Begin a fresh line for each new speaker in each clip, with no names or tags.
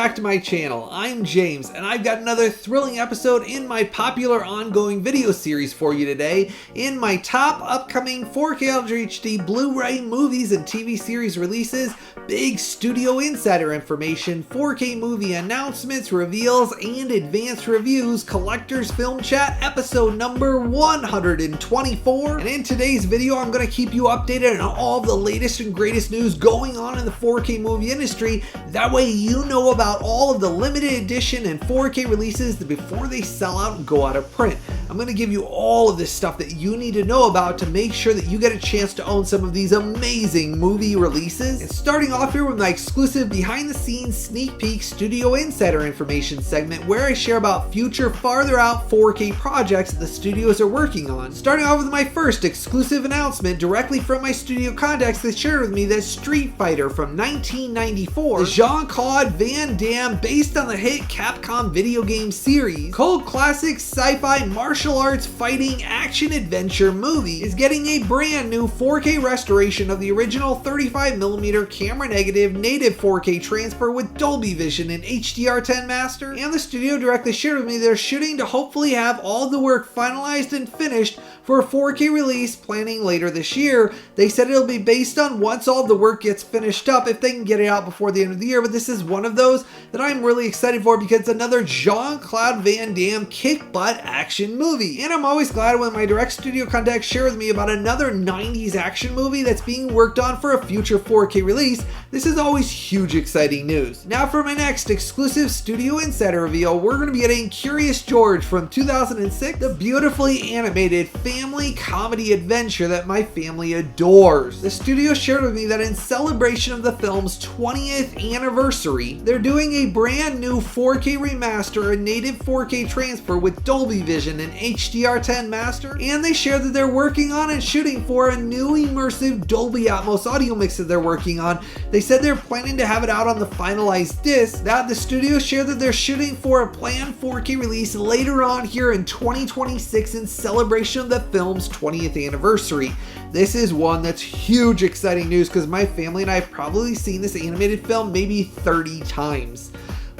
back to my channel. I'm James, and I've got another thrilling episode in my popular ongoing video series for you today. In my top upcoming 4K UltraHD Blu-ray movies and TV series releases, big studio insider information, 4K movie announcements, reveals, and advanced reviews, collector's film chat episode number 124. And in today's video, I'm going to keep you updated on all the latest and greatest news going on in the 4K movie industry. That way you know about all of the limited edition and 4K releases before they sell out and go out of print. I'm going to give you all of this stuff that you need to know about to make sure that you get a chance to own some of these amazing movie releases. And starting off here with my exclusive behind the scenes sneak peek studio insider information segment where I share about future farther out 4K projects that the studios are working on. Starting off with my first exclusive announcement directly from my studio contacts that shared with me that Street Fighter from 1994, the Jean-Claude Van Damme based on the hit Capcom video game series, cult classic sci-fi martial arts fighting action adventure movie, is getting a brand new 4K restoration of the original 35mm camera negative native 4K transfer with Dolby Vision and HDR10 master. And the studio directly shared with me they're shooting to hopefully have all the work finalized and finished for a 4K release planning later this year. They said it'll be based on once all the work gets finished up, if they can get it out before the end of the year, but this is one of those that I'm really excited for because it's another Jean-Claude Van Damme kick-butt action movie. And I'm always glad when my direct studio contacts share with me about another 90s action movie that's being worked on for a future 4K release. This is always huge exciting news. Now for my next exclusive studio insider reveal, we're going to be getting Curious George from 2006, the beautifully animated family comedy adventure that my family adores. The studio shared with me that in celebration of the film's 20th anniversary, they're doing a brand new 4K remaster and native 4K transfer with Dolby Vision and HDR10 master, and they shared that they're working on and shooting for a new immersive Dolby Atmos audio mix that they're working on. They said they're planning to have it out on the finalized disc. That the studio shared that they're shooting for a planned 4K release later on here in 2026 in celebration of the film's 20th anniversary. This is one that's huge exciting news because my family and I have probably seen this animated film maybe 30 times.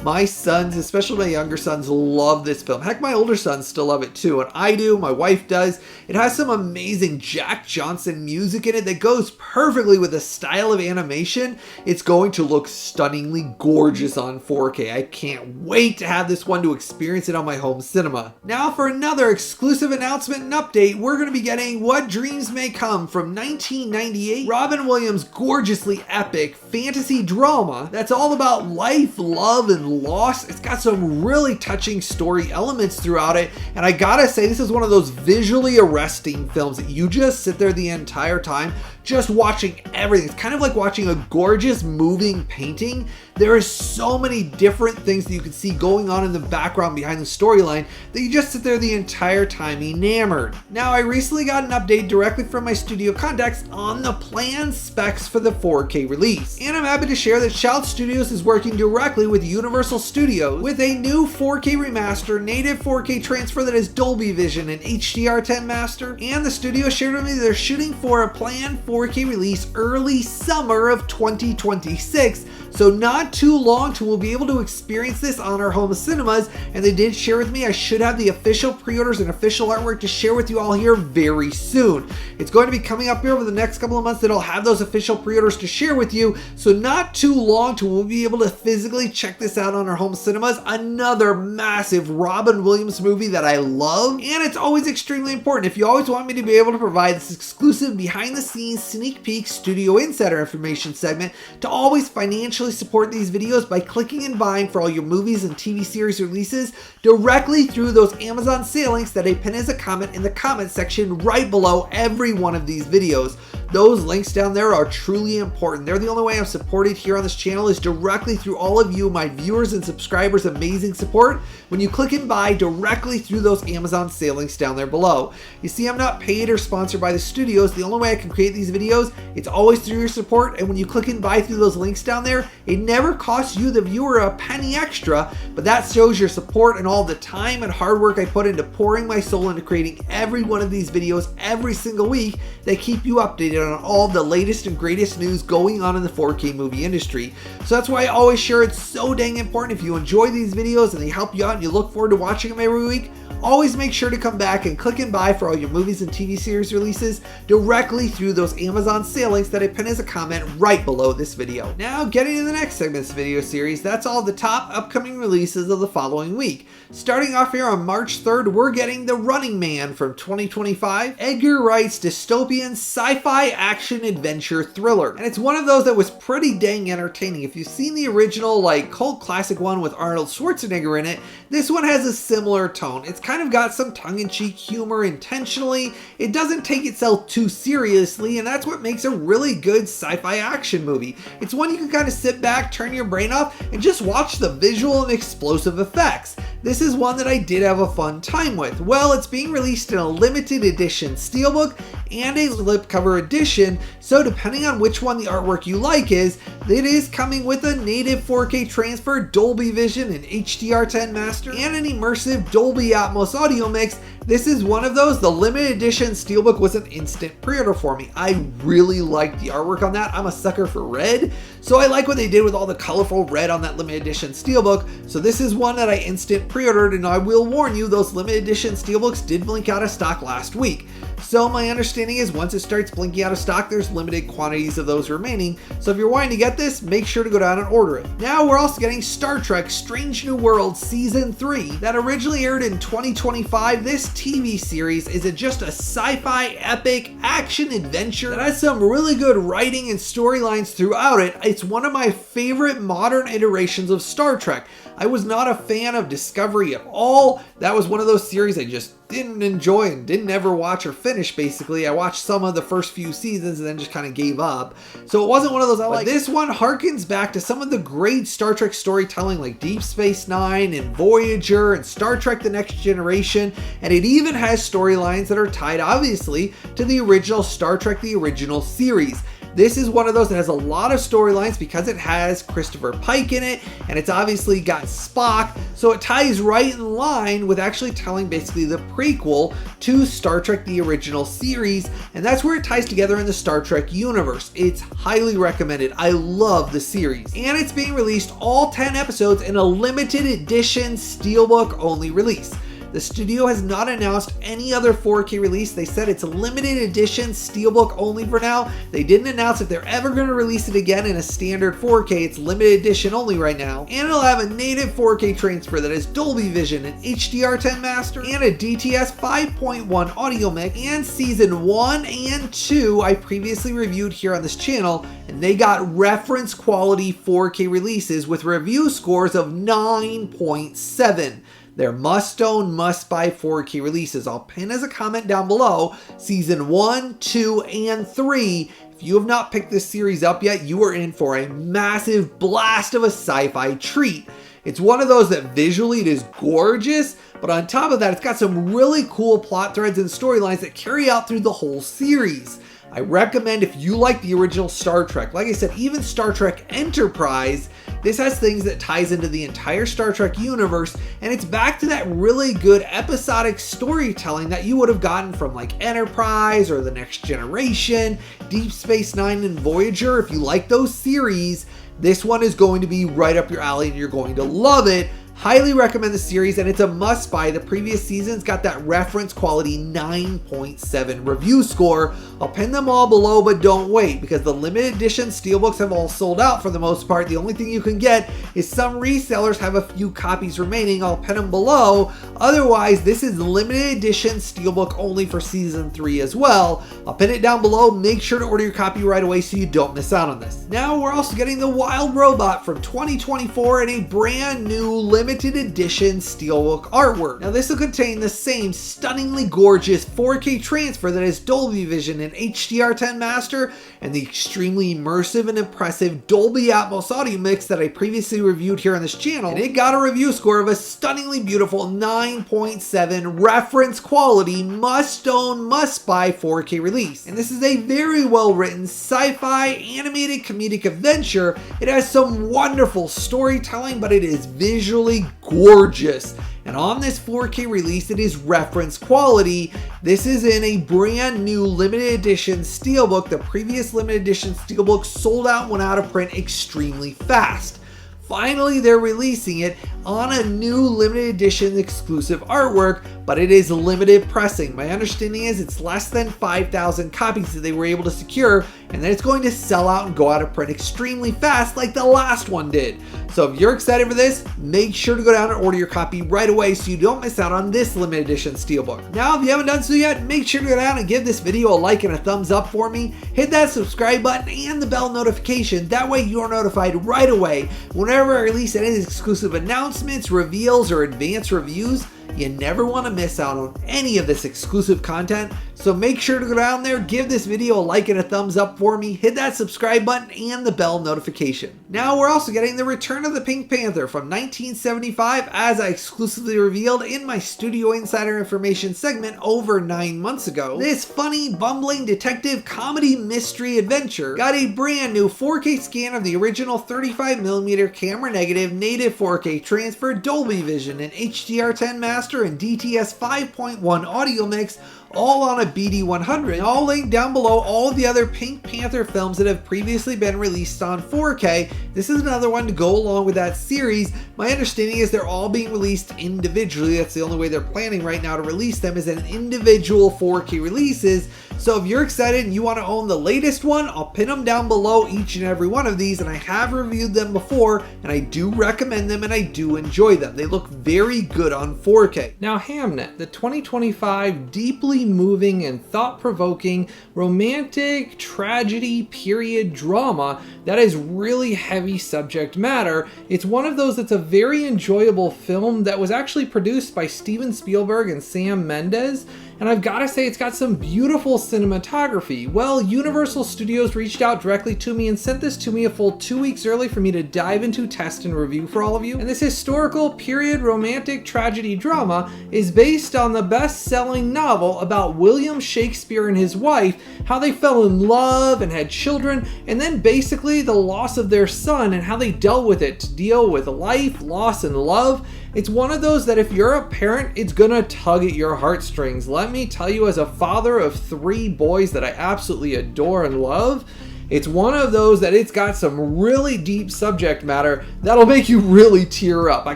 My sons, especially my younger sons, love this film. Heck, my older sons still love it too, and I do, my wife does. It has some amazing Jack Johnson music in it that goes perfectly with the style of animation. It's going to look stunningly gorgeous on 4K. I can't wait to have this one to experience it on my home cinema. Now for another exclusive announcement and update, we're going to be getting What Dreams May Come from 1998, Robin Williams' gorgeously epic fantasy drama that's all about life, love, and loss. It's got some really touching story elements throughout it, and I gotta say this is one of those visually arresting films that you just sit there the entire time just watching everything. It's kind of like watching a gorgeous moving painting. There are so many different things that you can see going on in the background behind the storyline that you just sit there the entire time enamored. Now I recently got an update directly from my studio contacts on the planned specs for the 4K release, and I'm happy to share that Shout Studios is working directly with Universal Studios with a new 4K remaster native 4K transfer that has Dolby Vision and HDR10 master, and the studio shared with me they're shooting for a planned 4K release early summer of 2026, so not too long till we'll be able to experience this on our home cinemas. And they did share with me I should have the official pre-orders and official artwork to share with you all here very soon. It's going to be coming up here over the next couple of months that I'll have those official pre-orders to share with you, so not too long till we'll be able to physically check this out on our home cinemas. Another massive Robin Williams movie that I love, and it's always extremely important if you always want me to be able to provide this exclusive behind the scenes sneak peek studio insider information segment to always financially support these videos by clicking and buying for all your movies and TV series releases directly through those Amazon sale links that I pin as a comment in the comment section right below every one of these videos. Those links down there are truly important. They're the only way I'm supported here on this channel is directly through all of you, my viewers and subscribers' amazing support when you click and buy directly through those Amazon sale links down there below. You see, I'm not paid or sponsored by the studios. The only way I can create these videos, it's always through your support, and when you click and buy through those links down there, it never costs you, the viewer, a penny extra, but that shows your support and all the time and hard work I put into pouring my soul into creating every one of these videos every single week that keep you updated updated on all of the latest and greatest news going on in the 4K movie industry. So that's why I always share it's so dang important. If you enjoy these videos and they help you out and you look forward to watching them every week, always make sure to come back and click and buy for all your movies and TV series releases directly through those Amazon sale links that I pin as a comment right below this video. Now getting to the next segment of this video series, that's all the top upcoming releases of the following week. Starting off here on March 3rd, we're getting The Running Man from 2025, Edgar Wright's dystopian sci-fi action adventure thriller. And it's one of those that was pretty dang entertaining. If you've seen the original cult classic one with Arnold Schwarzenegger in it, this one has a similar tone. It's kind of got some tongue-in-cheek humor intentionally. It doesn't take itself too seriously, and that's what makes a really good sci-fi action movie. It's one you can kind of sit back, turn your brain off, and just watch the visual and explosive effects. This is one that I did have a fun time with. Well, it's being released in a limited edition steelbook and a slipcover edition, so depending on which one the artwork you like it is coming with a native 4K transfer, Dolby Vision, and HDR10 master, and an immersive Dolby Atmos audio mix. This is one of those. The limited edition steelbook was an instant pre-order for me. I really liked the artwork on that. I'm a sucker for red, so I like what they did with all the colorful red on that limited edition steelbook. So this is one that I instant pre-ordered, and I will warn you, those limited edition steelbooks did blink out of stock last week. So my understanding is once it starts blinking out of stock, there's limited quantities of those remaining. So if you're wanting to get this, make sure to go down and order it. Now we're also getting Star Trek Strange New Worlds Season 3 that originally aired in 2025. This TV series is just a sci-fi epic action adventure that has some really good writing and storylines throughout it. It's one of my favorite modern iterations of Star Trek. I was not a fan of Discovery at all. That was one of those series I just didn't enjoy and didn't ever watch or finish, basically. I watched some of the first few seasons and then just kind of gave up. So it wasn't one of those I like. This one harkens back to some of the great Star Trek storytelling like Deep Space Nine and Voyager and Star Trek The Next Generation, and it even has storylines that are tied obviously to the original Star Trek, the original series. This is one of those that has a lot of storylines because it has Christopher Pike in it, and it's obviously got Spock, so it ties right in line with actually telling basically the prequel to Star Trek the original series, and that's where it ties together in the Star Trek universe. It's highly recommended. I love the series. And it's being released all 10 episodes in a limited edition steelbook only release. The studio has not announced any other 4K release. They said it's a limited edition steelbook only for now. They didn't announce if they're ever going to release it again in a standard 4K. It's limited edition only right now. And it'll have a native 4K transfer that has Dolby Vision, an HDR10 master, and a DTS 5.1 audio mix. And season 1 and 2 I previously reviewed here on this channel, and they got reference quality 4K releases with review scores of 9.7. They're must-own, must-buy 4K releases. I'll pin as a comment down below season 1, 2, and 3. If you have not picked this series up yet, you are in for a massive blast of a sci-fi treat. It's one of those that visually it is gorgeous, but on top of that, it's got some really cool plot threads and storylines that carry out through the whole series. I recommend if you like the original Star Trek, like I said, even Star Trek Enterprise, this has things that ties into the entire Star Trek universe, and it's back to that really good episodic storytelling that you would have gotten from like Enterprise or The Next Generation, Deep Space Nine, and Voyager. If you like those series, this one is going to be right up your alley and you're going to love it. Highly recommend the series, and it's a must buy. The previous season's got that reference quality 9.7 review score. I'll pin them all below, but don't wait because the limited edition steelbooks have all sold out for the most part. The only thing you can get is some resellers have a few copies remaining. I'll pin them below. Otherwise, this is limited edition steelbook only for season 3 as well. I'll pin it down below. Make sure to order your copy right away so you don't miss out on this. Now we're also getting The Wild Robot from 2024 in a brand new limited edition steelbook artwork. Now this will contain the same stunningly gorgeous 4K transfer that has Dolby Vision and HDR10 master, and the extremely immersive and impressive Dolby Atmos audio mix that I previously reviewed here on this channel, and it got a review score of a stunningly beautiful 9.7 reference quality, must-own, must-buy 4K release. And this is a very well-written sci-fi animated comedic adventure. It has some wonderful storytelling, but it is visually gorgeous. And on this 4K release, it is reference quality. This is in a brand new limited edition steelbook. The previous limited edition steelbook sold out and went out of print extremely fast. Finally, they're releasing it on a new limited edition exclusive artwork, but it is limited pressing. My understanding is it's less than 5,000 copies that they were able to secure, and then it's going to sell out and go out of print extremely fast like the last one did. So if you're excited for this, make sure to go down and order your copy right away so you don't miss out on this limited edition steelbook. Now, if you haven't done so yet, make sure to go down and give this video a like and a thumbs up for me. Hit that subscribe button and the bell notification. That way you are notified right away whenever I release any exclusive announcements, reveals, or advanced reviews. You never want to miss out on any of this exclusive content, so make sure to go down there, give this video a like and a thumbs up for me, hit that subscribe button and the bell notification. Now we're also getting the return of the Pink Panther from 1975, as I exclusively revealed in my Studio Insider Information segment over 9 months ago. This funny, bumbling detective comedy mystery adventure got a brand new 4K scan of the original 35mm camera negative, native 4K transfer, Dolby Vision, and HDR10 master and DTS 5.1 audio mix, all on a BD100. I'll link down below all of the other Pink Panther films that have previously been released on 4K. This is another one to go along with that series. My understanding is they're all being released individually. That's the only way they're planning right now to release them, is in individual 4K releases. So if you're excited and you want to own the latest one, I'll pin them down below, each and every one of these, and I have reviewed them before, and I do recommend them and I do enjoy them. They look very good on 4K. Now, Hamnet, the 2025 deeply moving and thought-provoking romantic tragedy period drama that is really heavy subject matter. It's one of those that's a very enjoyable film that was actually produced by Steven Spielberg and Sam Mendes. And I've got to say, it's got some beautiful cinematography. Well, Universal Studios reached out directly to me and sent this to me a full 2 weeks early for me to dive into, test, and review for all of you. And this historical period romantic tragedy drama is based on the best-selling novel about William Shakespeare and his wife, how they fell in love and had children, and then basically the loss of their son and how they dealt with it to deal with life, loss, and love. It's one of those that if you're a parent, it's gonna tug at your heartstrings. Let me tell you, as a father of 3 boys that I absolutely adore and love, it's one of those that it's got some really deep subject matter that'll make you really tear up. I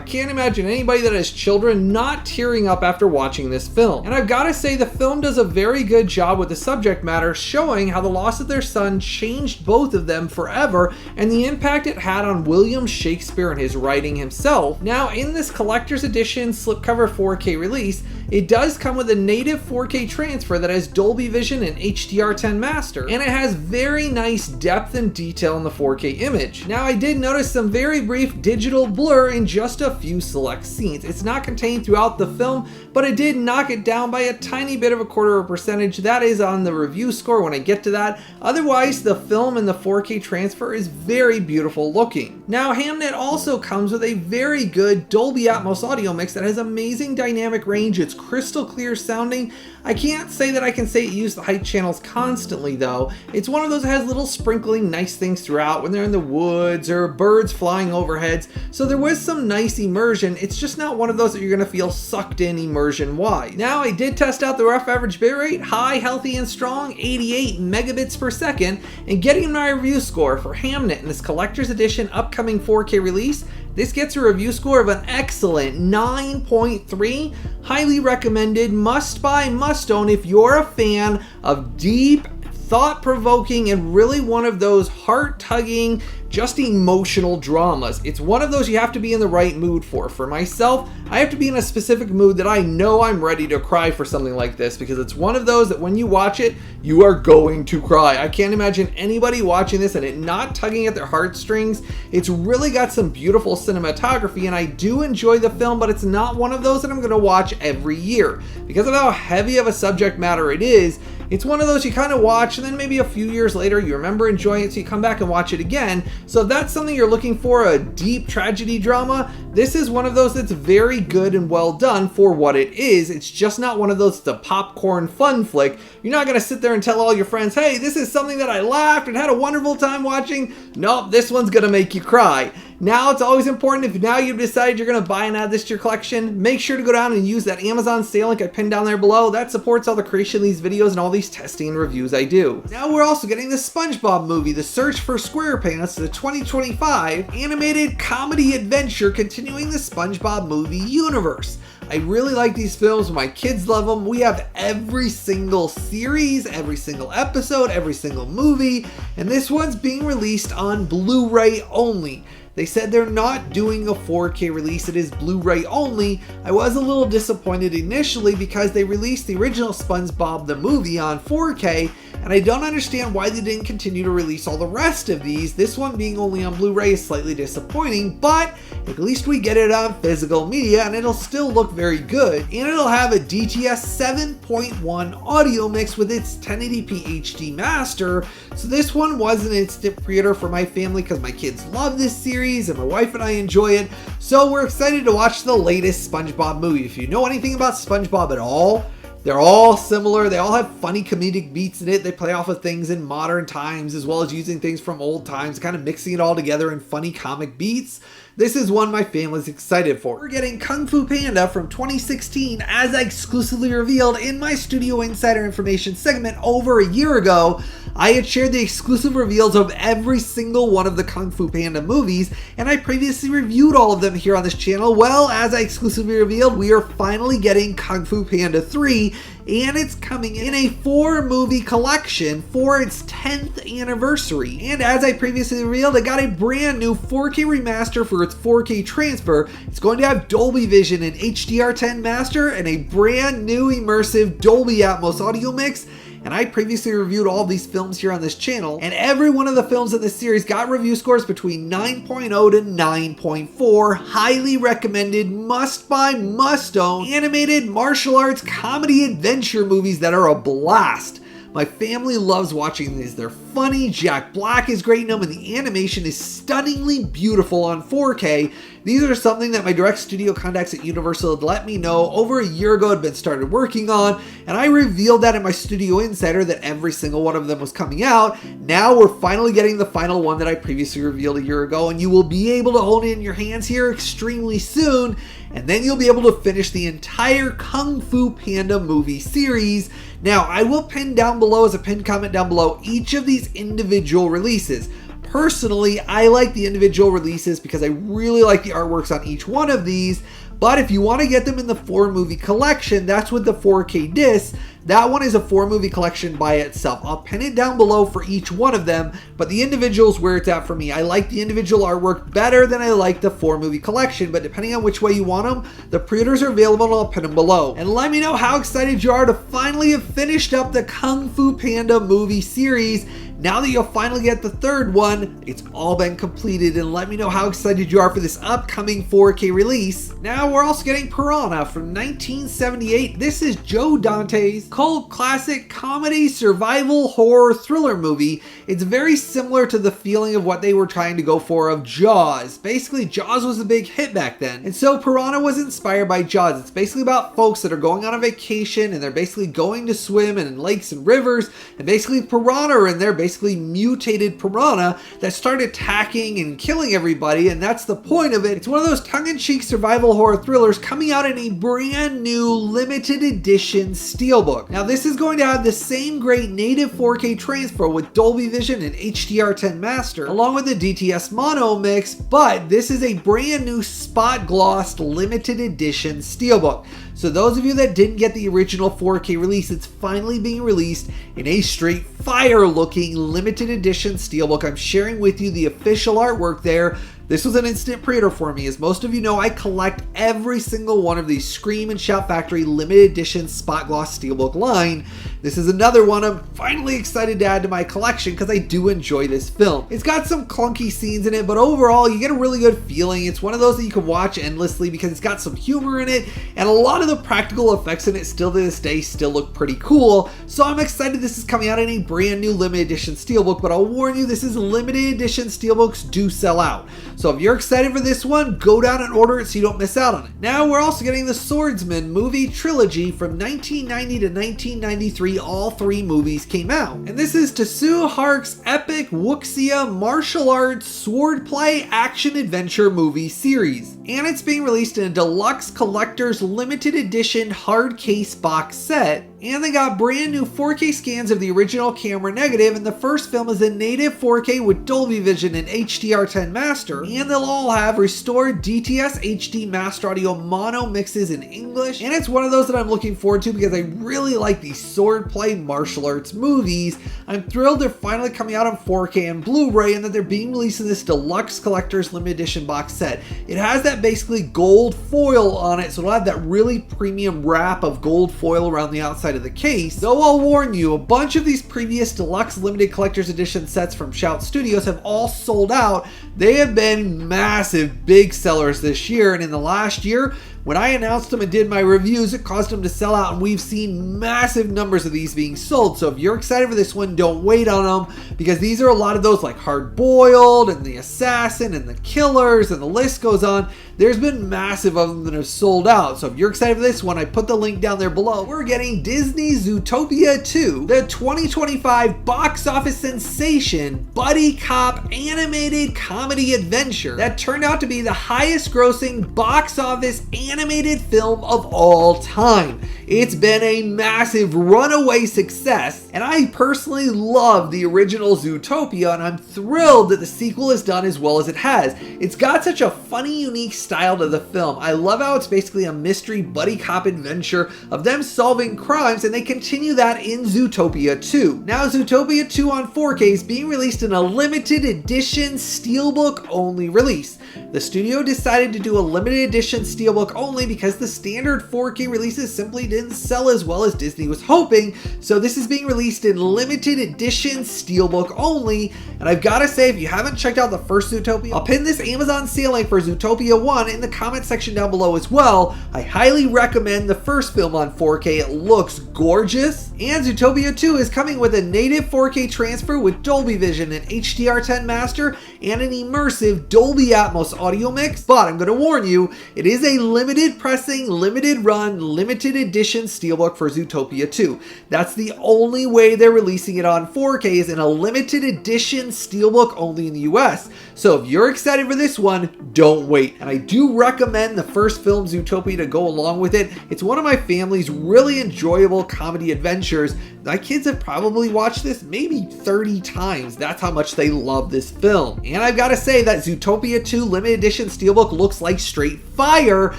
can't imagine anybody that has children not tearing up after watching this film. And I've got to say, the film does a very good job with the subject matter, showing how the loss of their son changed both of them forever and the impact it had on William Shakespeare and his writing himself. Now, in this collector's edition slipcover 4K release, it does come with a native 4K transfer that has Dolby Vision and HDR10 master, and it has very nice depth and detail in the 4K image. Now, I did notice some very brief digital blur in just a few select scenes. It's not contained throughout the film, but it did knock it down by a tiny bit of a quarter of a percentage. That is on the review score when I get to that. Otherwise, the film and the 4K transfer is very beautiful looking. Now, Hamnet also comes with a very good Dolby Atmos audio mix that has amazing dynamic range. It's crystal clear sounding. I can't say that I can say it used the height channels constantly though. It's one of those that has little sprinkling nice things throughout when they're in the woods or birds flying overheads. So there was some nice immersion. It's just not one of those that you're gonna feel sucked in immersion wise. Now, I did test out the rough average bitrate, high, healthy, and strong, 88 megabits per second, and getting my review score for Hamnet in this collector's edition upcoming 4K release, this gets a review score of an excellent 9.3. Highly recommended, must buy, must own if you're a fan of deep, thought-provoking, and really one of those heart-tugging, just emotional dramas. It's one of those you have to be in the right mood for. For myself, I have to be in a specific mood that I know I'm ready to cry for something like this, because it's one of those that when you watch it, you are going to cry. I can't imagine anybody watching this and it not tugging at their heartstrings. It's really got some beautiful cinematography, and I do enjoy the film, but it's not one of those that I'm going to watch every year. Because of how heavy of a subject matter it is, it's one of those you kind of watch and then maybe a few years later you remember enjoying it, so you come back and watch it again. So if that's something you're looking for, a deep tragedy drama, this is one of those that's very good and well done for what it is. It's just not one of those that's a popcorn fun flick. You're not going to sit there and tell all your friends, hey, this is something that I laughed and had a wonderful time watching. Nope, this one's going to make you cry. Now it's always important, if now you've decided you're going to buy and add this to your collection, make sure to go down and use that Amazon sale link I pinned down there below. That supports all the creation of these videos and all these testing and reviews I do. Now we're also getting the Spongebob movie, The Search for SQUAREPANTS, the 2025 animated comedy adventure continuing the Spongebob movie universe. I really like these films. My kids love them. We have every single series, every single episode, every single movie, and this one's being released on Blu-ray only. They said they're not doing a 4K release, it is Blu-ray only. I was a little disappointed initially because they released the original SpongeBob the movie on 4K, and I don't understand why they didn't continue to release all the rest of these. This one being only on Blu-ray is slightly disappointing, but at least we get it on physical media and it'll still look very good. And it'll have a DTS 7.1 audio mix with its 1080p HD master. So this one was an instant pre-order for my family because my kids love this series and my wife and I enjoy it. So we're excited to watch the latest SpongeBob movie. If you know anything about SpongeBob at all, they're all similar. They all have funny comedic beats in it. They play off of things in modern times as well as using things from old times, kind of mixing it all together in funny comic beats. This is one my family's excited for. We're getting Kung Fu Panda from 2016 as I exclusively revealed in my Studio Insider Information segment over a year ago. I had shared the exclusive reveals of every single one of the Kung Fu Panda movies, and I previously reviewed all of them here on this channel. Well, as I exclusively revealed, we are finally getting Kung Fu Panda 3, and it's coming in a 4-movie collection for its 10th anniversary. And as I previously revealed, it got a brand new 4K remaster for its 4K transfer. It's going to have Dolby Vision and HDR10 master and a brand new immersive Dolby Atmos audio mix. And I previously reviewed all of these films here on this channel, and every one of the films in this series got review scores between 9.0 to 9.4. Highly recommended, must buy, must own, animated martial arts comedy adventure movies that are a blast. My family loves watching these. They're funny, Jack Black is great in them, and the animation is stunningly beautiful on 4K. These are something that my direct studio contacts at Universal had let me know over a year ago had been started working on, and I revealed that in my Studio Insider that every single one of them was coming out. Now we're finally getting the final one that I previously revealed a year ago, and you will be able to hold it in your hands here extremely soon, and then you'll be able to finish the entire Kung Fu Panda movie series. Now, I will pin down below as a pinned comment down below each of these individual releases. Personally, I like the individual releases because I really like the artworks on each one of these. But if you want to get them in the 4-movie collection, that's with the 4K disc. That one is a 4-movie collection by itself. I'll pin it down below for each one of them, but the individual's where it's at for me. I like the individual artwork better than I like the 4-movie collection, but depending on which way you want them, the pre-orders are available and I'll pin them below. And let me know how excited you are to finally have finished up the Kung Fu Panda movie series. Now that you'll finally get the 3rd one, it's all been completed, and let me know how excited you are for this upcoming 4K release. Now we're also getting Piranha from 1978. This is Joe Dante's cult classic comedy survival horror thriller movie. It's very similar to the feeling of what they were trying to go for of Jaws. Basically, Jaws was a big hit back then, and so Piranha was inspired by Jaws. It's basically about folks that are going on a vacation and they're basically going to swim in lakes and rivers, and basically piranha are in there, basically mutated piranha that start attacking and killing everybody, and that's the point of it. It's one of those tongue-in-cheek survival horror thrillers coming out in a brand new limited edition steelbook. Now this is going to have the same great native 4K transfer with Dolby Vision and HDR10 master along with the DTS mono mix, but this is a brand new spot glossed limited edition steelbook. So those of you that didn't get the original 4K release, it's finally being released in a straight fire looking limited edition steelbook. I'm sharing with you the official artwork there. This was an instant pre-order for me. As most of you know, I collect every single one of these Scream and Shout Factory limited edition spot gloss steelbook line. This is another one I'm finally excited to add to my collection because I do enjoy this film. It's got some clunky scenes in it, but overall you get a really good feeling. It's one of those that you can watch endlessly because it's got some humor in it, and a lot of the practical effects in it still to this day still look pretty cool. So I'm excited this is coming out in a brand new limited edition steelbook, but I'll warn you, this is limited edition steelbooks do sell out. So if you're excited for this one, go down and order it so you don't miss out on it. Now we're also getting the Swordsman movie trilogy from 1990 to 1993. All 3 movies came out. And this is Tasu Hark's epic wuxia martial arts swordplay action adventure movie series. And it's being released in a deluxe collector's limited edition hard case box set. And they got brand new 4K scans of the original camera negative, and the first film is in native 4K with Dolby Vision and HDR10 Master, and they'll all have restored DTS HD Master Audio mono mixes in English, and it's one of those that I'm looking forward to because I really like these swordplay martial arts movies. I'm thrilled they're finally coming out on 4K and Blu-ray, and that they're being released in this deluxe collector's limited edition box set. It has that basically gold foil on it, so it'll have that really premium wrap of gold foil around the outside of the case. Though I'll warn you, a bunch of these previous deluxe limited collector's edition sets from Shout Studios have all sold out. They have been massive big sellers this year, and in the last year, when I announced them and did my reviews, it caused them to sell out, and we've seen massive numbers of these being sold. So if you're excited for this one, don't wait on them, because these are a lot of those like Hard Boiled and the Assassin and the Killers, and the list goes on. There's been massive of them that have sold out. So if you're excited for this one, I put the link down there below. We're getting Disney Zootopia 2, the 2025 box office sensation buddy cop animated comedy adventure that turned out to be the highest grossing box office animated film of all time. It's been a massive runaway success, and I personally love the original Zootopia, and I'm thrilled that the sequel is done as well as it has. It's got such a funny, unique style to the film. I love how it's basically a mystery buddy cop adventure of them solving crimes, and they continue that in Zootopia 2. Now Zootopia 2 on 4K is being released in a limited edition steelbook only release. The studio decided to do a limited edition steelbook only because the standard 4K releases simply didn't sell as well as Disney was hoping, so this is being released in limited edition steelbook only. And I've got to say, if you haven't checked out the first Zootopia, I'll pin this Amazon sale link for Zootopia 1 in the comment section down below as well. I highly recommend the first film on 4K. It looks gorgeous. And Zootopia 2 is coming with a native 4K transfer with Dolby Vision and HDR10 Master and an immersive Dolby Atmos audio mix. But I'm going to warn you, it is a limited pressing, limited run, limited edition steelbook for Zootopia 2. That's the only way they're releasing it on 4K, is in a limited edition steelbook only in the US. So if you're excited for this one, don't wait. And I do recommend the first film, Zootopia, to go along with it. It's one of my family's really enjoyable comedy adventures. My kids have probably watched this maybe 30 times. That's how much they love this film. And I've got to say that Zootopia 2 limited edition steelbook looks like straight fire.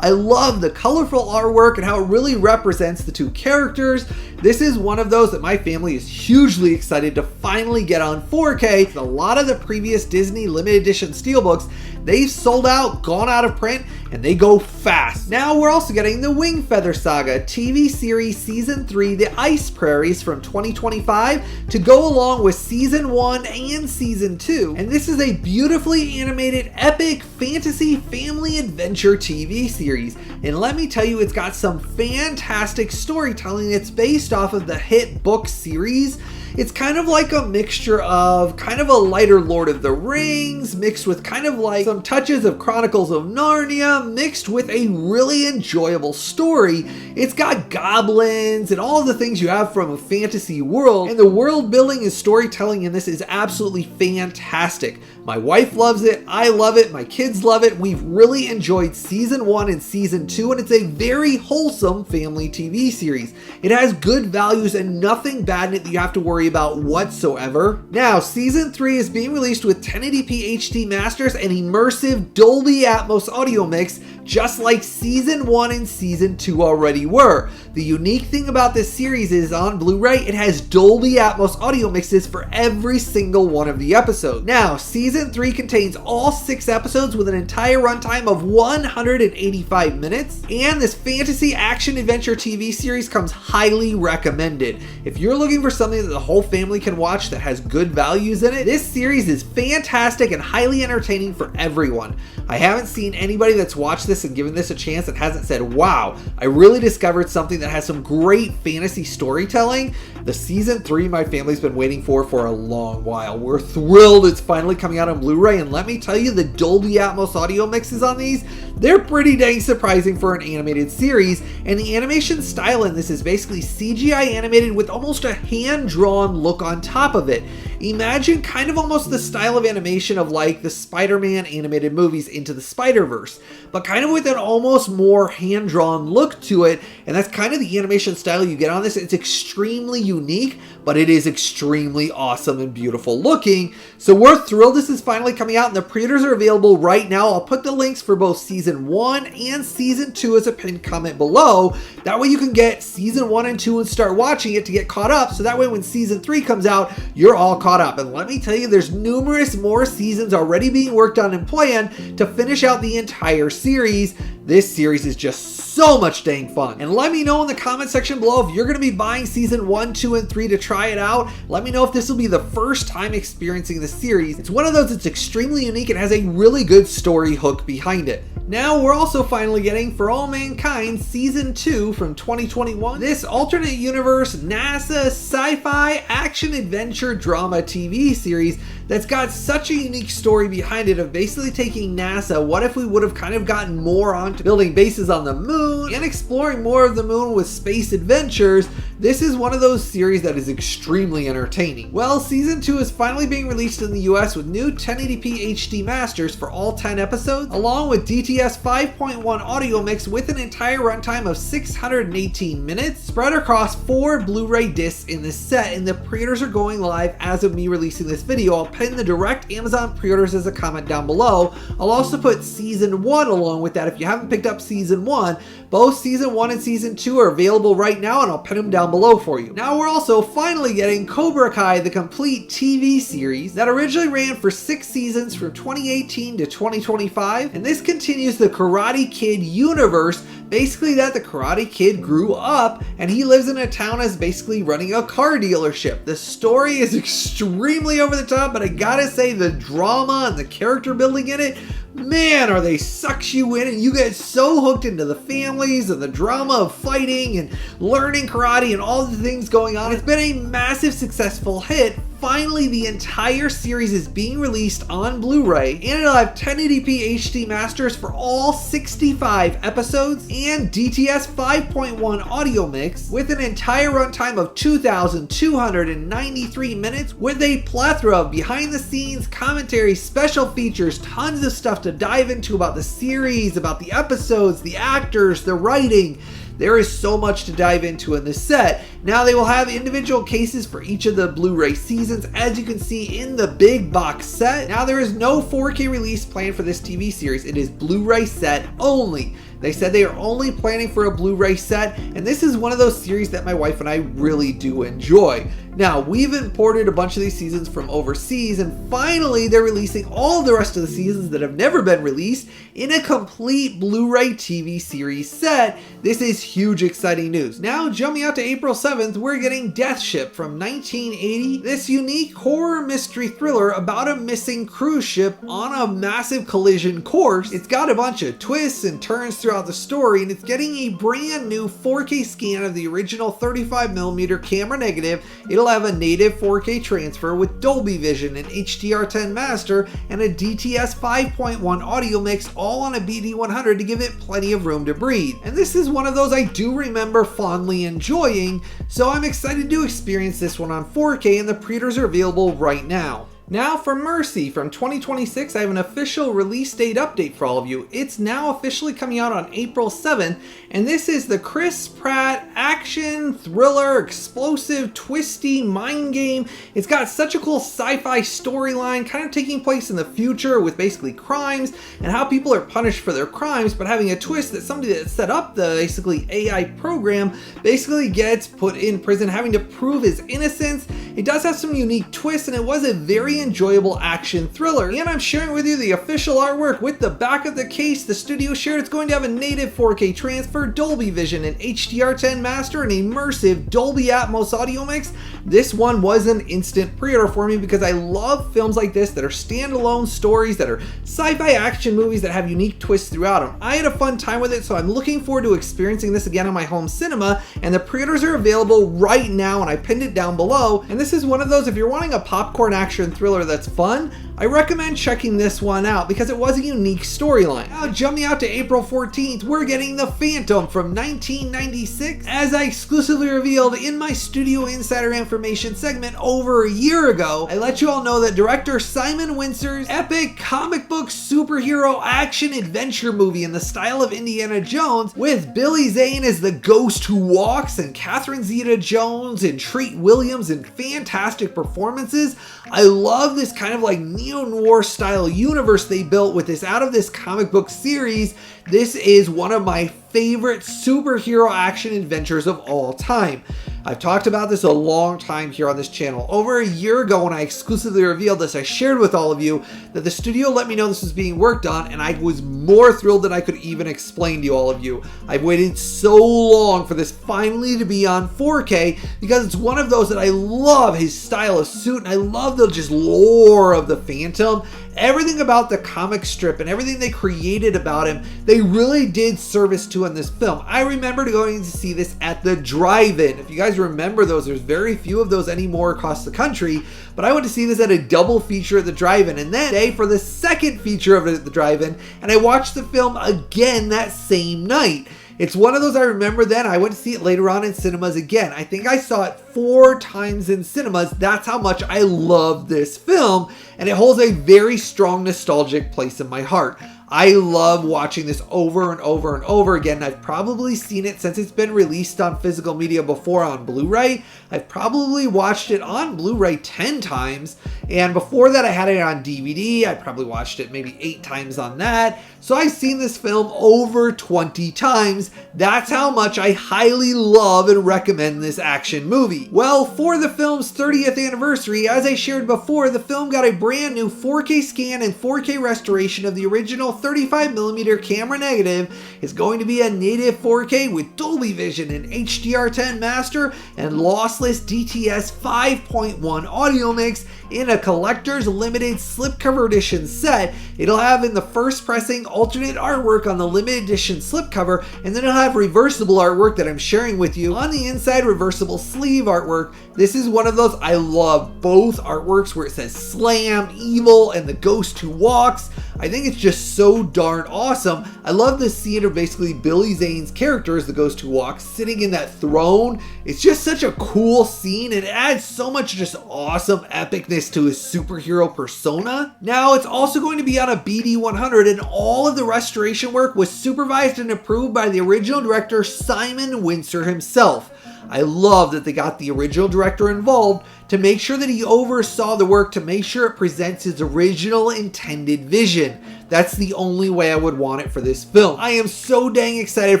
I love the colorful artwork and how it really represents the two characters. This is one of those that my family is hugely excited to finally get on 4K. A lot of the previous Disney limited edition steelbooks, they've sold out, gone out of print, and they go fast. Now we're also getting the Feather Saga TV series season 3, The Ice Prairies, from 2025 to go along with season 1 and season 2. And this is a beautifully animated epic fantasy family adventure TV series. And let me tell you, it's got some fantastic storytelling that's based off of the hit book series. It's kind of like a mixture of kind of a lighter Lord of the Rings mixed with kind of like some touches of Chronicles of Narnia mixed with a really enjoyable story. It's got goblins and all the things you have from a fantasy world, and the world building and storytelling in this is absolutely fantastic. My wife loves it, I love it, my kids love it. We've really enjoyed season 1 and season 2, and it's a very wholesome family TV series. It has good values and nothing bad in it that you have to worry about whatsoever. Now, season 3 is being released with 1080p HD masters and immersive Dolby Atmos audio mix, just like season 1 and season 2 already were. The unique thing about this series is on Blu-ray, it has Dolby Atmos audio mixes for every single one of the episodes. Now, season 3 contains all 6 episodes with an entire runtime of 185 minutes, and this fantasy action adventure TV series comes highly recommended. If you're looking for something that the whole family can watch that has good values in it, this series is fantastic and highly entertaining for everyone. I haven't seen anybody that's watched this this and given this a chance and hasn't said, wow, I really discovered something that has some great fantasy storytelling, the season 3 my family's been waiting for a long while. We're thrilled it's finally coming out on Blu-ray, and let me tell you, the Dolby Atmos audio mixes on these, they're pretty dang surprising for an animated series, and the animation style in this is basically CGI animated with almost a hand-drawn look on top of it. Imagine kind of almost the style of animation of like the Spider-Man animated movies Into the Spider-Verse, but kind of with an almost more hand-drawn look to it, and that's kind of the animation style you get on this. It's extremely unique, but it is extremely awesome and beautiful looking. So we're thrilled this is finally coming out, and the pre-orders are available right now. I'll put the links for both Season 1 and Season 2 as a pinned comment below. That way you can get Season 1 and 2 and start watching it to get caught up, so that way when Season 3 comes out, you're all caught up. And let me tell you, there's numerous more seasons already being worked on and planned to finish out the entire series. This series is just so much dang fun. And let me know in the comment section below if you're going to be buying Season 1, 2, and 3 to try it out. Let me know if this will be the first time experiencing the series. It's one of those that's extremely unique and has a really good story hook behind it. Now we're also finally getting For All Mankind Season 2 from 2021. This alternate universe NASA sci-fi action adventure drama TV series that's got such a unique story behind it of basically taking NASA, what if we would have kind of gotten more onto building bases on the moon and exploring more of the moon with space adventures. This is one of those series that is extremely entertaining. Well, Season 2 is finally being released in the US with new 1080p HD masters for all 10 episodes, along with DTS 5.1 audio mix with an entire runtime of 618 minutes, spread across 4 Blu-ray discs in this set, and the pre-orders are going live as of me releasing this video. I'll pin the direct Amazon pre-orders as a comment down below. I'll also put Season 1 along with that if you haven't picked up Season 1. Both Season 1 and Season 2 are available right now, and I'll pin them down below for you. Now we're also finally getting Cobra Kai, the complete TV series that originally ran for 6 seasons from 2018 to 2025, and this continues the Karate Kid universe. Basically that the Karate Kid grew up and he lives in a town as basically running a car dealership. The story is extremely over the top, but I gotta say the drama and the character building in it, man, are they sucks you in, and you get so hooked into the families and the drama of fighting and learning karate and all the things going on. It's been a massive successful hit. Finally, the entire series is being released on Blu-ray, and it'll have 1080p HD masters for all 65 episodes and DTS 5.1 audio mix with an entire runtime of 2,293 minutes with a plethora of behind-the-scenes commentary, special features, tons of stuff to dive into about the series, about the episodes, the actors, the writing. There is so much to dive into in this set. Now they will have individual cases for each of the Blu-ray seasons, as you can see in the big box set. Now there is no 4K release planned for this TV series. It is Blu-ray set only. They said they are only planning for a Blu-ray set, and this is one of those series that my wife and I really do enjoy. Now, we've imported a bunch of these seasons from overseas, and finally they're releasing all the rest of the seasons that have never been released in a complete Blu-ray TV series set. This is huge, exciting news. Now, jumping out to April 7th, we're getting Death Ship from 1980. This unique horror mystery thriller about a missing cruise ship on a massive collision course. It's got a bunch of twists and turns throughout the story, and it's getting a brand new 4K scan of the original 35mm camera negative. It'll have a native 4K transfer with Dolby Vision, an HDR10 master, and a DTS 5.1 audio mix, all on a BD100 to give it plenty of room to breathe. And this is one of those I do remember fondly enjoying, so I'm excited to experience this one on 4K, and the pre-orders are available right now. Now for Mercy from 2026, I have an official release date update for all of you. It's now officially coming out on April 7th, and this is the Chris Pratt action, thriller, explosive, twisty mind game. It's got such a cool sci-fi storyline, kind of taking place in the future with basically crimes and how people are punished for their crimes, but having a twist that somebody that set up the basically AI program basically gets put in prison, having to prove his innocence. It does have some unique twists, and it was a very very enjoyable action thriller. And I'm sharing with you the official artwork with the back of the case. The studio shared it's going to have a native 4K transfer, Dolby Vision, an HDR10 master, and immersive Dolby Atmos audio mix. This one was an instant pre-order for me because I love films like this that are standalone stories, that are sci-fi action movies that have unique twists throughout them. I had a fun time with it, so I'm looking forward to experiencing this again on my home cinema, and the pre-orders are available right now, and I pinned it down below. And this is one of those, if you're wanting a popcorn action thriller that's fun, I recommend checking this one out because it was a unique storyline. Now jumping out to April 14th, we're getting The Phantom from 1996. As I exclusively revealed in my Studio Insider Information segment over a year ago, I let you all know that director Simon Wincer's epic comic book superhero action adventure movie in the style of Indiana Jones, with Billy Zane as the ghost who walks and Catherine Zeta-Jones and Treat Williams in fantastic performances. I love this kind of like neo-noir style universe they built with this out of this comic book series. This is one of my favorite superhero action adventures of all time. I've talked about this a long time here on this channel. Over a year ago when I exclusively revealed this, I shared with all of you that the studio let me know this was being worked on, and I was more thrilled than I could even explain to all of you. I've waited so long for this finally to be on 4K because it's one of those that I love his style of suit, and I love the just lore of the Phantom. Everything about the comic strip and everything they created about him, they really did service to in this film. I remember going to see this at the drive-in. If you guys remember those, there's very few of those anymore across the country, but I went to see this at a double feature at the drive-in, and then today for the second feature of it at the drive-in, and I watched the film again that same night. It's one of those I remember then. I went to see it later on in cinemas again. I think I saw it 4 times in cinemas. That's how much I love this film, and it holds a very strong nostalgic place in my heart. I love watching this over and over and over again. I've probably seen it since it's been released on physical media before on Blu-ray. I've probably watched it on Blu-ray 10 times. And before that, I had it on DVD. I probably watched it maybe 8 times on that. So I've seen this film over 20 times. That's how much I highly love and recommend this action movie. Well, for the film's 30th anniversary, as I shared before, the film got a brand new 4K scan and 4K restoration of the original 35mm camera negative. Is going to be a native 4K with Dolby Vision and HDR10 master and lossless DTS 5.1 audio mix in a collector's limited slipcover edition set. It'll have in the first pressing alternate artwork on the limited edition slipcover, and then it'll have reversible artwork that I'm sharing with you on the inside, reversible sleeve artwork. This is one of those I love both artworks where it says Slam, Evil, and the Ghost Who Walks. I think it's just so darn awesome. I love the scene of basically Billy Zane's character as the Ghost Who Walks sitting in that throne. It's just such a cool scene, and it adds so much just awesome epicness to his superhero persona. Now it's also going to be on a BD100, and all of the restoration work was supervised and approved by the original director Simon Wincer himself. I love that they got the original director involved to make sure that he oversaw the work to make sure it presents his original intended vision. That's the only way I would want it for this film. I am so dang excited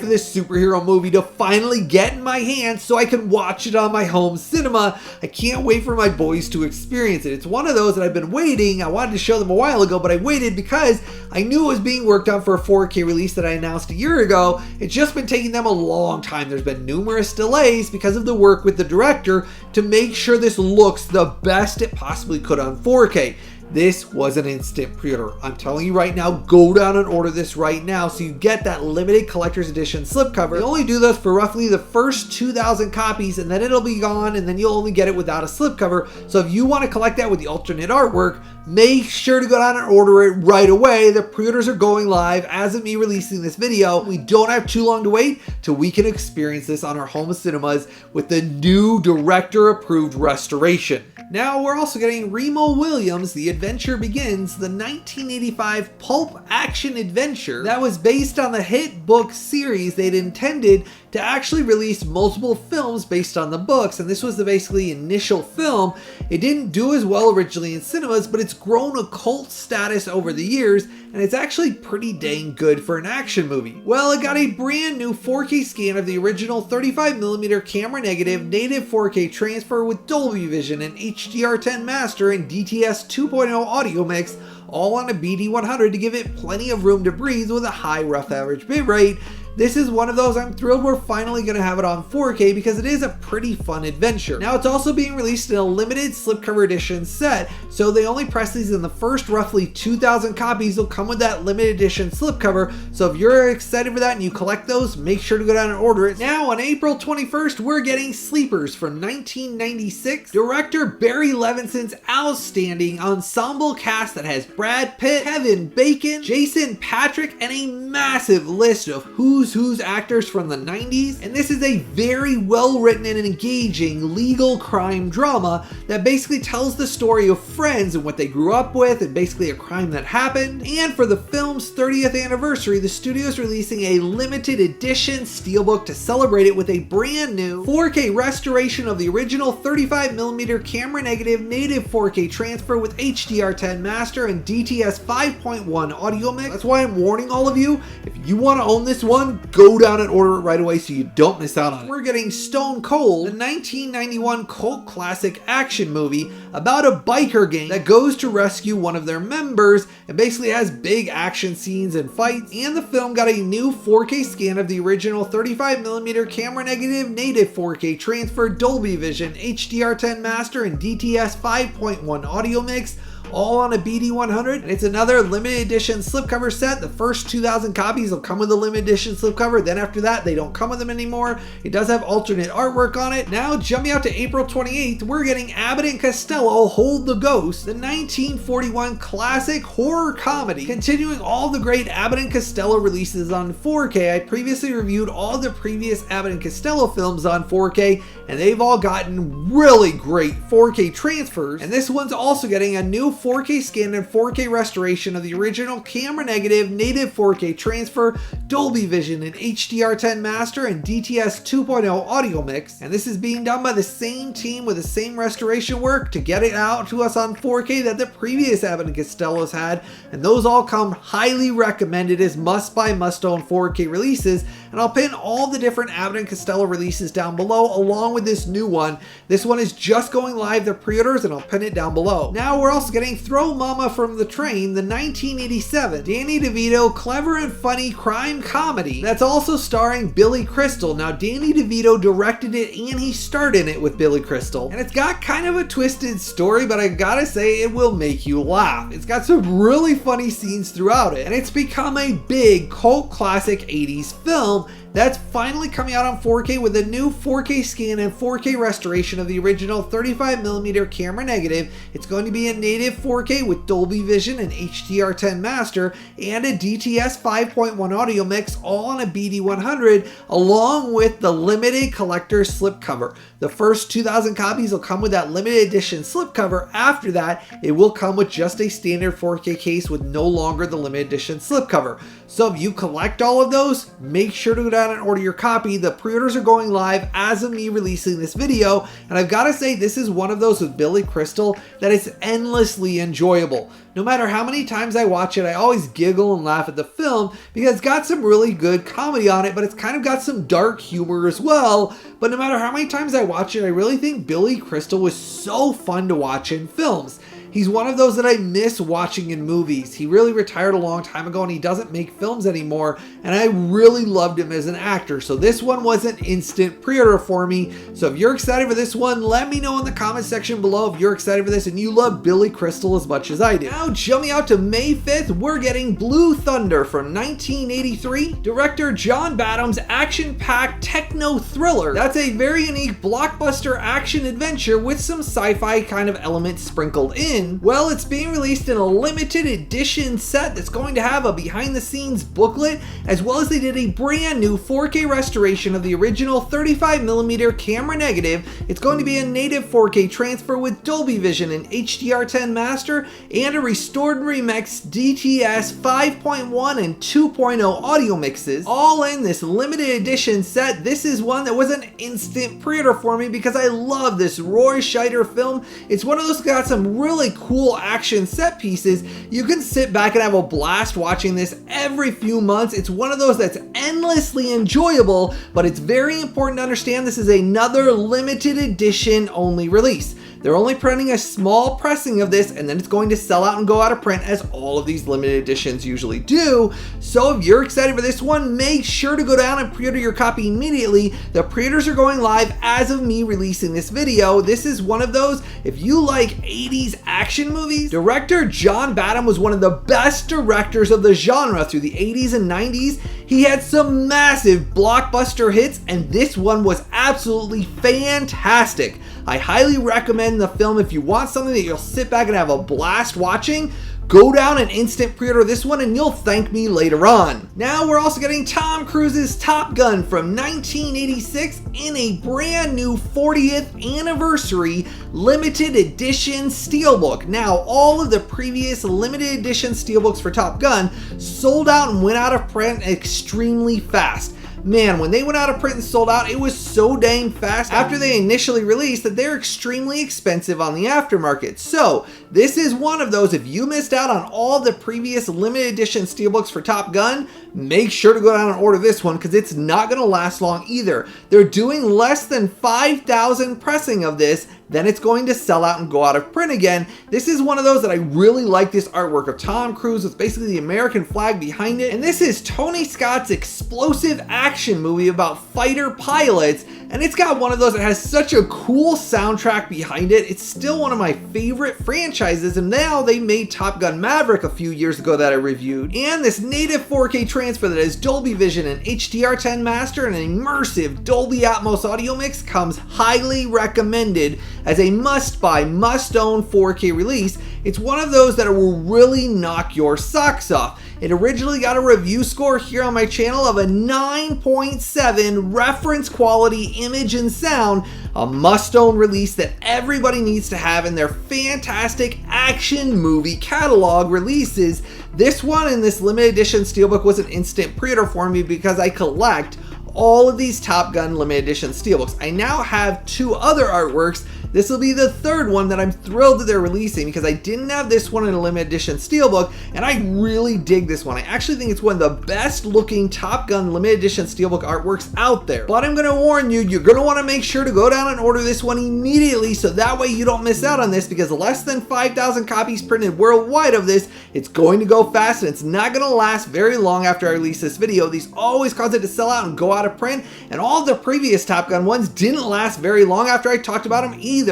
for this superhero movie to finally get in my hands so I can watch it on my home cinema. I can't wait for my boys to experience it. It's one of those that I've been waiting. I wanted to show them a while ago, but I waited because I knew it was being worked on for a 4K release that I announced a year ago. It's just been taking them a long time. There's been numerous delays because of the work with the director to make sure this looks the best it possibly could on 4K. This was an instant pre-order. I'm telling you right now, go down and order this right now so you get that limited collector's edition slipcover. They only do this for roughly the first 2,000 copies, and then it'll be gone, and then you'll only get it without a slipcover. So if you want to collect that with the alternate artwork, make sure to go down and order it right away. The pre-orders are going live as of me releasing this video. We don't have too long to wait till we can experience this on our home cinemas with the new director-approved restoration. Now we're also getting Remo Williams' The Adventure Begins, the 1985 pulp action adventure that was based on the hit book series they'd intended to actually release multiple films based on the books, and this was the basically initial film. It didn't do as well originally in cinemas, but it's grown a cult status over the years, and it's actually pretty dang good for an action movie. Well, it got a brand new 4K scan of the original 35mm camera negative native 4K transfer with Dolby Vision and HDR10 master and DTS 2.0 audio mix, all on a BD100 to give it plenty of room to breathe with a high rough average bitrate. This is one of those I'm thrilled we're finally going to have it on 4K because it is a pretty fun adventure. Now it's also being released in a limited slipcover edition set, so they only press these in the first roughly 2,000 copies. They'll come with that limited edition slipcover, so if you're excited for that and you collect those, make sure to go down and order it. Now on April 21st, we're getting Sleepers from 1996. Director Barry Levinson's outstanding ensemble cast that has Brad Pitt, Kevin Bacon, Jason Patric, and a massive list of who's actors from the 90s, and this is a very well written and engaging legal crime drama that basically tells the story of friends and what they grew up with and basically a crime that happened. And for the film's 30th anniversary, the studio is releasing a limited edition steelbook to celebrate it with a brand new 4K restoration of the original 35mm camera negative native 4K transfer with HDR10 master and DTS 5.1 audio mix. That's why I'm warning all of you, if you want to own this one, go down and order it right away so you don't miss out on it. We're getting Stone Cold, the 1991 cult classic action movie about a biker gang that goes to rescue one of their members and basically has big action scenes and fights. And the film got a new 4K scan of the original 35mm camera negative native 4K transfer, Dolby Vision, HDR10 master, and DTS 5.1 audio mix, all on a BD100, and it's another limited edition slipcover set. The first 2,000 copies will come with a limited edition slipcover, then after that they don't come with them anymore. It does have alternate artwork on it. Now jumping out to April 28th, we're getting Abbott and Costello Hold the Ghost, the 1941 classic horror comedy. Continuing all the great Abbott and Costello releases on 4K, I previously reviewed all the previous Abbott and Costello films on 4K, and they've all gotten really great 4K transfers, and this one's also getting a new 4K scan and 4K restoration of the original camera negative native 4K transfer, Dolby Vision, and HDR10 master and DTS 2.0 audio mix. And this is being done by the same team with the same restoration work to get it out to us on 4K that the previous Abbott and Costellos had, and those all come highly recommended as must-buy, must-own 4K releases. And I'll pin all the different Abbott and Costello releases down below along with this new one. This one is just going live, the pre-orders, and I'll pin it down below. Now we're also getting Throw Momma from the Train, the 1987 Danny DeVito clever and funny crime comedy that's also starring Billy Crystal. Now Danny DeVito directed it and he starred in it with Billy Crystal, and it's got kind of a twisted story, but I gotta say it will make you laugh. It's got some really funny scenes throughout it, and it's become a big cult classic 80s film that's finally coming out on 4K with a new 4K scan and 4K restoration of the original 35mm camera negative. It's going to be in native 4K with Dolby Vision and HDR10 master and a DTS 5.1 audio mix, all on a BD100, along with the limited collector slipcover. The first 2,000 copies will come with that limited edition slipcover. After that, it will come with just a standard 4K case with no longer the limited edition slipcover. So if you collect all of those, make sure to go down and order your copy. The pre-orders are going live as of me releasing this video, and I've got to say this is one of those with Billy Crystal that is endlessly enjoyable. No matter how many times I watch it, I always giggle and laugh at the film because it's got some really good comedy on it, but it's kind of got some dark humor as well. But no matter how many times I watch it, I really think Billy Crystal was so fun to watch in films. He's one of those that I miss watching in movies. He really retired a long time ago and he doesn't make films anymore, and I really loved him as an actor. So this one was an instant pre-order for me. So if you're excited for this one, let me know in the comment section below if you're excited for this and you love Billy Crystal as much as I do. Now jumping out to May 5th, we're getting Blue Thunder from 1983. Director John Badham's action-packed techno thriller. That's a very unique blockbuster action adventure with some sci-fi kind of elements sprinkled in. in? Well, it's being released in a limited edition set that's going to have a behind the scenes booklet, as well as they did a brand new 4K restoration of the original 35mm camera negative. It's going to be a native 4K transfer with Dolby Vision and HDR10 master, and a restored and remixed DTS 5.1 and 2.0 audio mixes, all in this limited edition set. This is one that was an instant pre-order for me because I love this Roy Scheider film. It's one of those that got some really cool action set pieces. You can sit back and have a blast watching this every few months. It's one of those that's endlessly enjoyable, but it's very important to understand this is another limited edition only release. They're only printing a small pressing of this, and then it's going to sell out and go out of print, as all of these limited editions usually do. So if you're excited for this one, make sure to go down and pre-order your copy immediately. The pre-orders are going live as of me releasing this video. This is one of those, if you like 80s action movies, director John Badham was one of the best directors of the genre through the 80s and 90s. He had some massive blockbuster hits, and this one was absolutely fantastic. I highly recommend the film if you want something that you'll sit back and have a blast watching. Go down and instant pre-order this one and you'll thank me later on. Now we're also getting Tom Cruise's Top Gun from 1986 in a brand new 40th anniversary limited edition steelbook. Now all of the previous limited edition steelbooks for Top Gun sold out and went out of print extremely fast. Man, when they went out of print and sold out, it was so dang fast after they initially released that they're extremely expensive on the aftermarket. So this is one of those, if you missed out on all the previous limited edition steelbooks for Top Gun, make sure to go down and order this one because it's not going to last long either. They're doing less than 5,000 pressing of this, then it's going to sell out and go out of print again. This is one of those that I really like, this artwork of Tom Cruise with basically the American flag behind it. And this is Tony Scott's explosive action movie about fighter pilots. And it's got one of those that has such a cool soundtrack behind it. It's still one of my favorite franchises. And now they made Top Gun Maverick a few years ago that I reviewed. And this native 4K transfer that has Dolby Vision and HDR10 master and an immersive Dolby Atmos audio mix comes highly recommended as a must-buy, must-own 4K release. It's one of those that will really knock your socks off. It originally got a review score here on my channel of a 9.7 reference quality image and sound, a must-own release that everybody needs to have in their fantastic action movie catalog releases. This one in this limited edition steelbook was an instant pre-order for me because I collect all of these Top Gun limited edition steelbooks. I now have 2 other artworks. This will be the 3rd one that I'm thrilled that they're releasing because I didn't have this one in a limited edition steelbook, and I really dig this one. I actually think it's one of the best looking Top Gun limited edition steelbook artworks out there. But I'm going to warn you, you're going to want to make sure to go down and order this one immediately so that way you don't miss out on this, because less than 5,000 copies printed worldwide of this. It's going to go fast and it's not going to last very long after I release this video. These always cause it to sell out and go out of print, and all of the previous Top Gun ones didn't last very long after I talked about them either.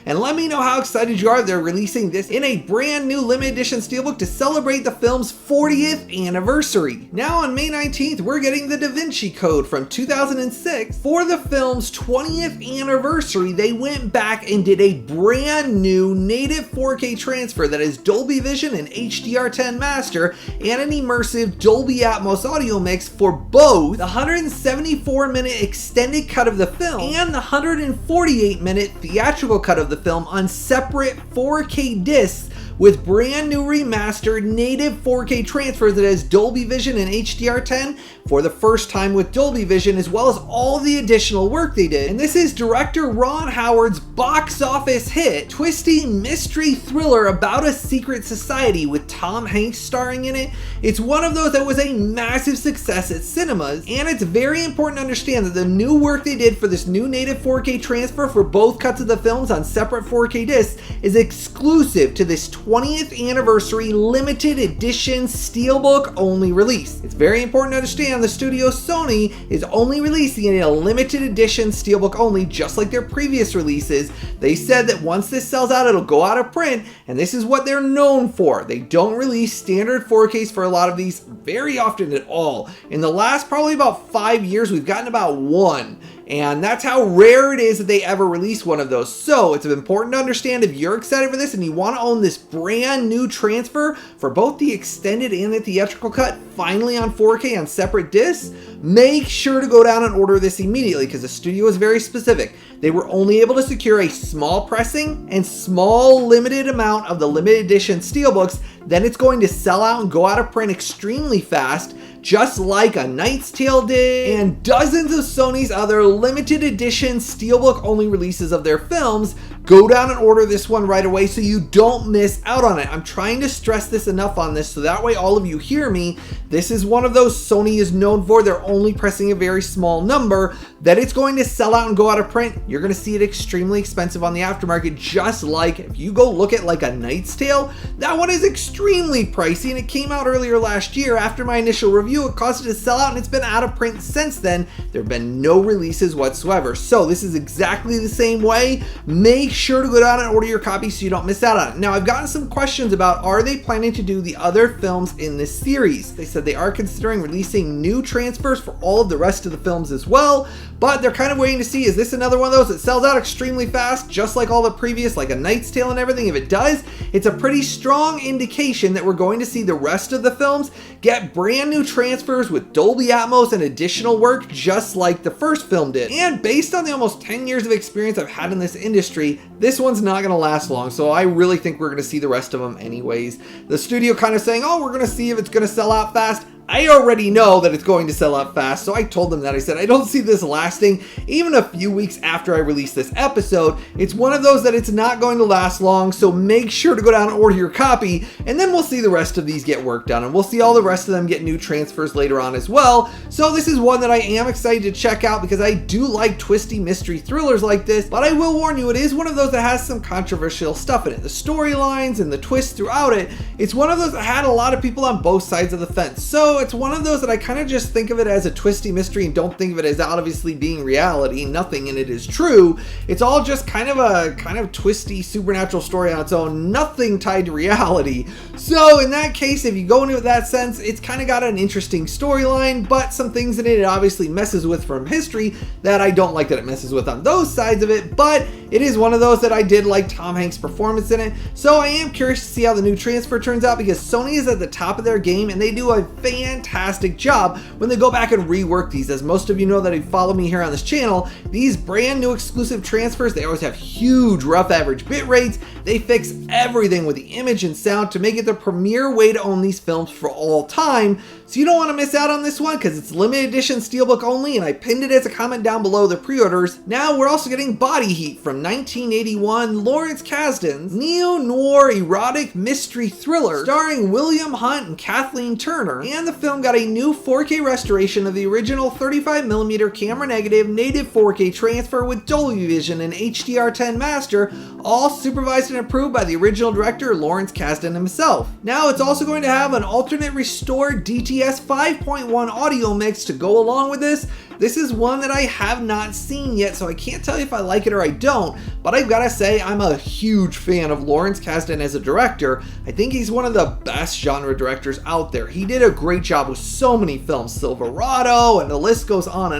And let me know how excited you are they're releasing this in a brand new limited edition steelbook to celebrate the film's 40th anniversary. Now on May 19th, we're getting the Da Vinci Code from 2006. For the film's 20th anniversary, they went back and did a brand new native 4K transfer that has Dolby Vision and HDR10 master and an immersive Dolby Atmos audio mix for both the 174-minute extended cut of the film and the 148-minute theatrical cut of the film on separate 4K discs with brand new remastered native 4K transfers that has Dolby Vision and HDR10 for the first time with Dolby Vision, as well as all the additional work they did. And this is director Ron Howard's box office hit, twisty mystery thriller about a secret society with Tom Hanks starring in it. It's one of those that was a massive success at cinemas, and it's very important to understand that the new work they did for this new native 4K transfer for both cuts of the films on separate 4K discs is exclusive to this 20th anniversary limited edition steelbook only release. It's very important to understand the studio Sony is only releasing it in a limited edition steelbook only, just like their previous releases. They said that once this sells out, it'll go out of print, and this is what they're known for. They don't release standard 4Ks for a lot of these very often at all. In the last probably about 5 years, we've gotten about 1. And that's how rare it is that they ever release one of those. So it's important to understand, if you're excited for this and you want to own this brand new transfer for both the extended and the theatrical cut, finally on 4K on separate discs, make sure to go down and order this immediately, because the studio is very specific. They were only able to secure a small pressing and small limited amount of the limited edition steelbooks. Then it's going to sell out and go out of print extremely fast, just like A Knight's Tale did, and dozens of Sony's other limited edition steelbook only releases of their films. Go down and order this one right away so you don't miss out on it. I'm trying to stress this enough on this so that way all of you hear me. This is one of those Sony is known for. They're only pressing a very small number. That it's going to sell out and go out of print. You're going to see it extremely expensive on the aftermarket, just like if you go look at like A Knight's Tale, that one is extremely pricey, and it came out earlier last year. After my initial review, it caused it to sell out, and it's been out of print since then. There have been no releases whatsoever. So this is exactly the same way. Make sure to go down and order your copy so you don't miss out on it. Now, I've gotten some questions about, are they planning to do the other films in this series? They said they are considering releasing new transfers for all of the rest of the films as well, but they're kind of waiting to see, is this another one of those that sells out extremely fast, just like all the previous, like A Knight's Tale and everything? If it does, it's a pretty strong indication that we're going to see the rest of the films get brand new transfers with Dolby Atmos and additional work, just like the first film did. And based on the almost 10 years of experience I've had in this industry, this one's not going to last long, so I really think we're going to see the rest of them anyways. The studio kind of saying, oh, we're going to see if it's going to sell out fast. I already know that it's going to sell out fast, so I told them that. I said, I don't see this lasting even a few weeks after I release this episode. It's one of those that it's not going to last long, so make sure to go down and order your copy, and then we'll see the rest of these get worked on, and we'll see all the rest of them get new transfers later on as well. So this is one that I am excited to check out, because I do like twisty mystery thrillers like this, but I will warn you, it is one of those that has some controversial stuff in it. The storylines and the twists throughout it, it's one of those that had a lot of people on both sides of the fence. So it's one of those that I kind of just think of it as a twisty mystery and don't think of it as obviously being reality. Nothing in it is true. It's all just kind of a twisty supernatural story on its own, nothing tied to reality. So in that case, if you go into it that sense, it's kind of got an interesting storyline, but some things in it obviously messes with from history that I don't like that it messes with on those sides of it, but it is one of those that I did like Tom Hanks' performance in it. So I am curious to see how the new transfer turns out, because Sony is at the top of their game and they do a fantastic job when they go back and rework these. As most of you know that have followed me here on this channel, these brand new exclusive transfers, they always have huge rough average bit rates. They fix everything with the image and sound to make it the premier way to own these films for all time. So you don't want to miss out on this one, because it's limited edition steelbook only, and I pinned it as a comment down below the pre-orders. Now we're also getting Body Heat from 1981, Lawrence Kasdan's neo-noir erotic mystery thriller starring William Hunt and Kathleen Turner, and the film got a new 4K restoration of the original 35mm camera negative native 4K transfer with Dolby Vision and HDR10 master, all supervised and approved by the original director Lawrence Kasdan himself. Now it's also going to have an alternate restored DTS 5.1 audio mix to go along with this. This is one that I have not seen yet, so I can't tell you if I like it or I don't, but I've got to say I'm a huge fan of Lawrence Kasdan as a director. I think he's one of the best genre directors out there. He did a great job with so many films, Silverado, and the list goes on,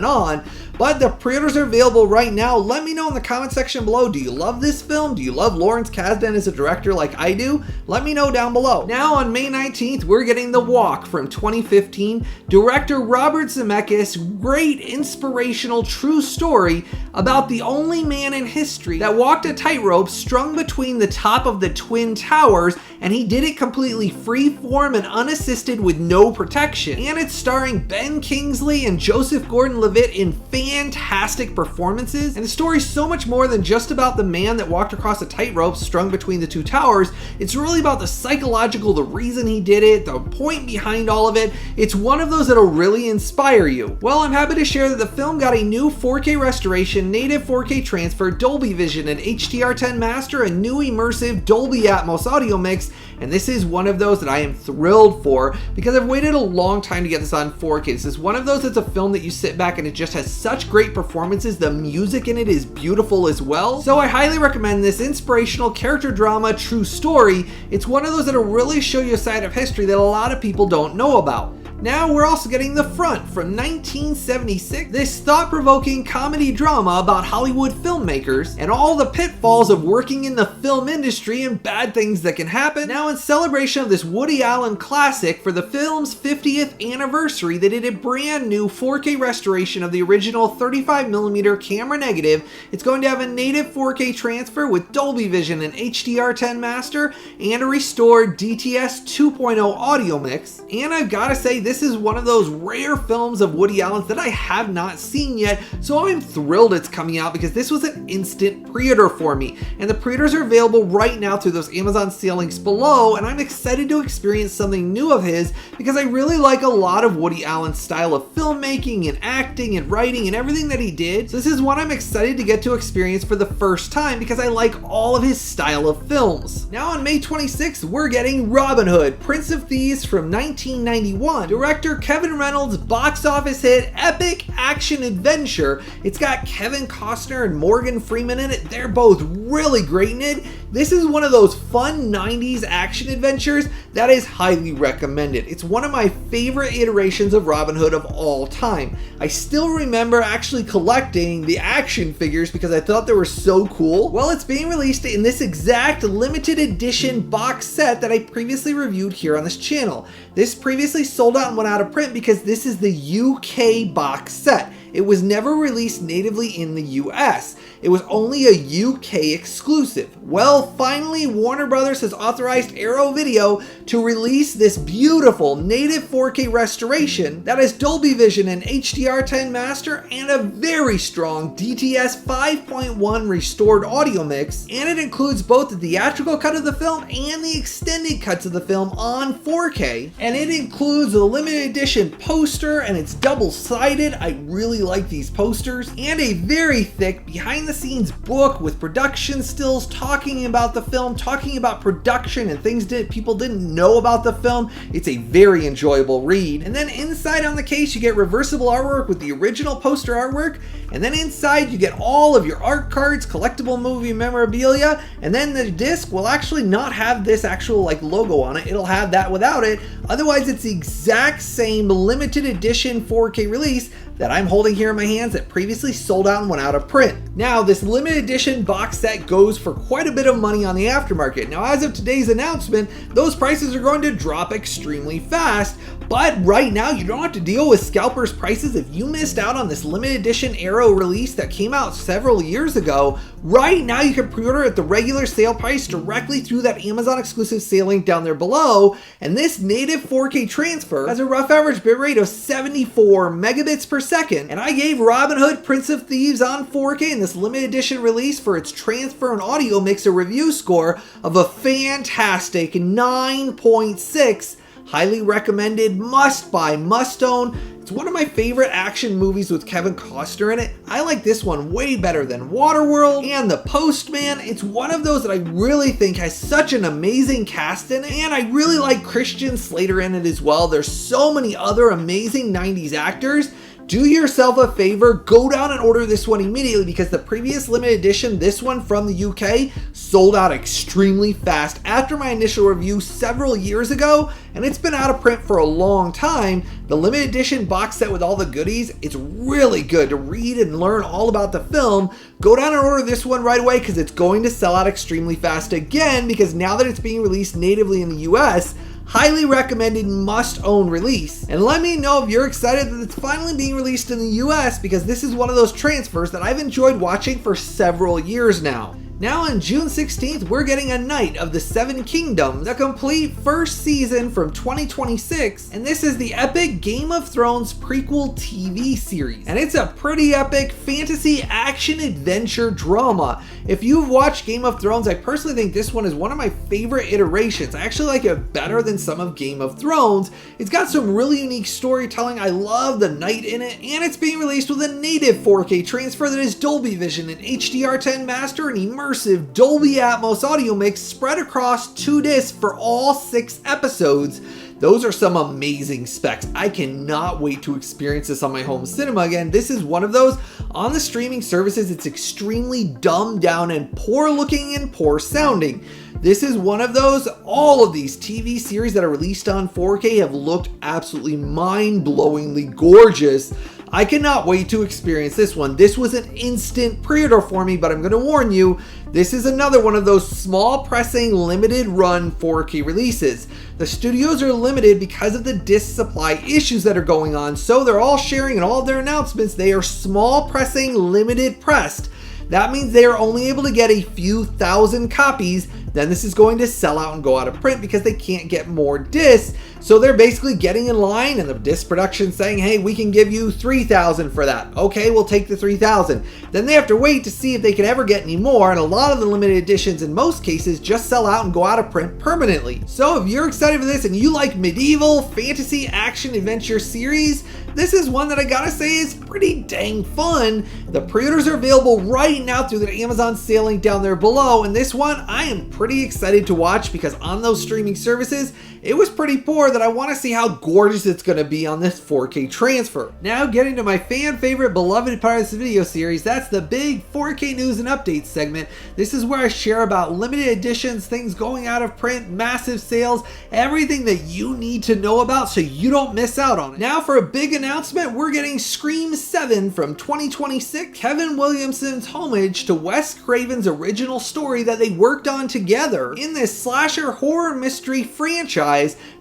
but the pre-orders are available right now. Let me know in the comment section below, do you love this film? Do you love Lawrence Kasdan as a director like I do? Let me know down below. Now on May 19th, we're getting The Walk from 2015. Director Robert Zemeckis' great inspirational true story about the only man in history that walked a tightrope strung between the top of the Twin Towers, and he did it completely free-form and unassisted with no protection. And it's starring Ben Kingsley and Joseph Gordon-Levitt in fantastic performances, and the story's so much more than just about the man that walked across a tightrope strung between the two towers. It's really about the psychological, the reason he did it, the point behind all of it. It's one of those that'll really inspire you. Well, I'm happy to share that the film got a new 4K restoration, native 4K transfer, Dolby Vision and HDR10 master, a new immersive Dolby Atmos audio mix, and this is one of those that I am thrilled for, because I've waited a long time to get this on 4K. This is one of those that's a film that you sit back and it just has such great performances. The music in it is beautiful as well. So I highly recommend this inspirational character drama true story. It's one of those that'll really show you a side of history that a lot of people don't know about. Now we're also getting The Front from 1976, this thought-provoking comedy drama about Hollywood filmmakers and all the pitfalls of working in the film industry and bad things that can happen. Now in celebration of this Woody Allen classic, for the film's 50th anniversary, they did a brand new 4K restoration of the original 35mm camera negative. It's going to have a native 4K transfer with Dolby Vision and HDR10 master and a restored DTS 2.0 audio mix. And I've got to say, this is one of those rare films of Woody Allen's that I have not seen yet, so I'm thrilled it's coming out because this was an instant pre-order for me. And the pre-orders are available right now through those Amazon sale links below, and I'm excited to experience something new of his because I really like a lot of Woody Allen's style of filmmaking and acting and writing and everything that he did. So this is one I'm excited to get to experience for the first time because I like all of his style of films. Now on May 26th, we're getting Robin Hood, Prince of Thieves from 1991. Director Kevin Reynolds' box office hit epic action adventure. It's got Kevin Costner and Morgan Freeman in it. They're both really great in it. This is one of those fun 90s action adventures that is highly recommended. It's one of my favorite iterations of Robin Hood of all time. I still remember actually collecting the action figures because I thought they were so cool. Well, it's being released in this exact limited edition box set that I previously reviewed here on this channel. This previously sold out and went out of print because this is the UK box set. It was never released natively in the US. It was only a UK exclusive. Well, finally, Warner Brothers has authorized Arrow Video to release this beautiful native 4K restoration that has Dolby Vision and HDR10 master and a very strong DTS 5.1 restored audio mix. And it includes both the theatrical cut of the film and the extended cuts of the film on 4K. And it includes a limited edition poster, and it's double-sided. I really like these posters, and a very thick behind the scenes book with production stills talking about the film, talking about production and things that people didn't know about the film. It's a very enjoyable read. And then inside on the case you get reversible artwork with the original poster artwork, and then inside you get all of your art cards, collectible movie memorabilia, and then the disc will actually not have this actual logo on it. It'll have that without it. Otherwise it's the exact same limited edition 4K release that I'm holding here in my hands that previously sold out and went out of print. Now, this limited edition box set goes for quite a bit of money on the aftermarket. Now, as of today's announcement, those prices are going to drop extremely fast, but right now you don't have to deal with scalpers prices. If you missed out on this limited edition Arrow release that came out several years ago, right now you can pre-order at the regular sale price directly through that Amazon exclusive sale link down there below. And this native 4K transfer has a rough average bitrate of 74 megabits per second. And I gave Robin Hood Prince of Thieves on 4K in this limited edition release for its transfer and audio mix a review score of a fantastic 9.6. Highly recommended, must buy, must own. It's one of my favorite action movies with Kevin Costner in it. I like this one way better than Waterworld and The Postman. It's one of those that I really think has such an amazing cast in it, and I really like Christian Slater in it as well. There's so many other amazing 90s actors. Do yourself a favor, go down and order this one immediately because the previous limited edition, this one from the UK, sold out extremely fast after my initial review several years ago, and it's been out of print for a long time. The limited edition box set with all the goodies, it's really good to read and learn all about the film. Go down and order this one right away because it's going to sell out extremely fast again because now that it's being released natively in the US, highly recommended, must own release. And let me know if you're excited that it's finally being released in the US because this is one of those transfers that I've enjoyed watching for several years now. Now on June 16th, we're getting A Knight of the Seven Kingdoms, the complete first season from 2026, and this is the epic Game of Thrones prequel TV series. And it's a pretty epic fantasy action adventure drama. If you've watched Game of Thrones, I personally think this one is one of my favorite iterations. I actually like it better than some of Game of Thrones. It's got some really unique storytelling. I love the knight in it, and it's being released with a native 4K transfer that is Dolby Vision and HDR10 master and immersive Dolby Atmos audio mix spread across 2 discs for all 6 episodes. Those are some amazing specs. I cannot wait to experience this on my home cinema again. This is one of those. On the streaming services, it's extremely dumbed down and poor looking and poor sounding. This is one of those. All of these TV series that are released on 4K have looked absolutely mind-blowingly gorgeous. I cannot wait to experience this one. This was an instant pre-order for me, but I'm going to warn you, this is another one of those small pressing limited run 4K releases. The studios are limited because of the disc supply issues that are going on, so they're all sharing in all of their announcements they are small pressing limited pressed. That means they are only able to get a few thousand copies. Then this is going to sell out and go out of print because they can't get more discs. So they're basically getting in line, and the disc production saying, hey, we can give you 3,000 for that. Okay, we'll take the 3,000. Then they have to wait to see if they can ever get any more, and a lot of the limited editions in most cases just sell out and go out of print permanently. So if you're excited for this and you like medieval, fantasy, action, adventure series, this is one that I gotta say is pretty dang fun. The pre-orders are available right now through the Amazon sale link down there below, and this one I am pretty excited to watch because on those streaming services, it was pretty poor that I want to see how gorgeous it's going to be on this 4K transfer. Now getting to my fan favorite beloved part of this video series, that's the big 4K news and updates segment. This is where I share about limited editions, things going out of print, massive sales, everything that you need to know about so you don't miss out on it. Now for a big announcement, we're getting Scream 7 from 2026, Kevin Williamson's homage to Wes Craven's original story that they worked on together in this slasher horror mystery franchise.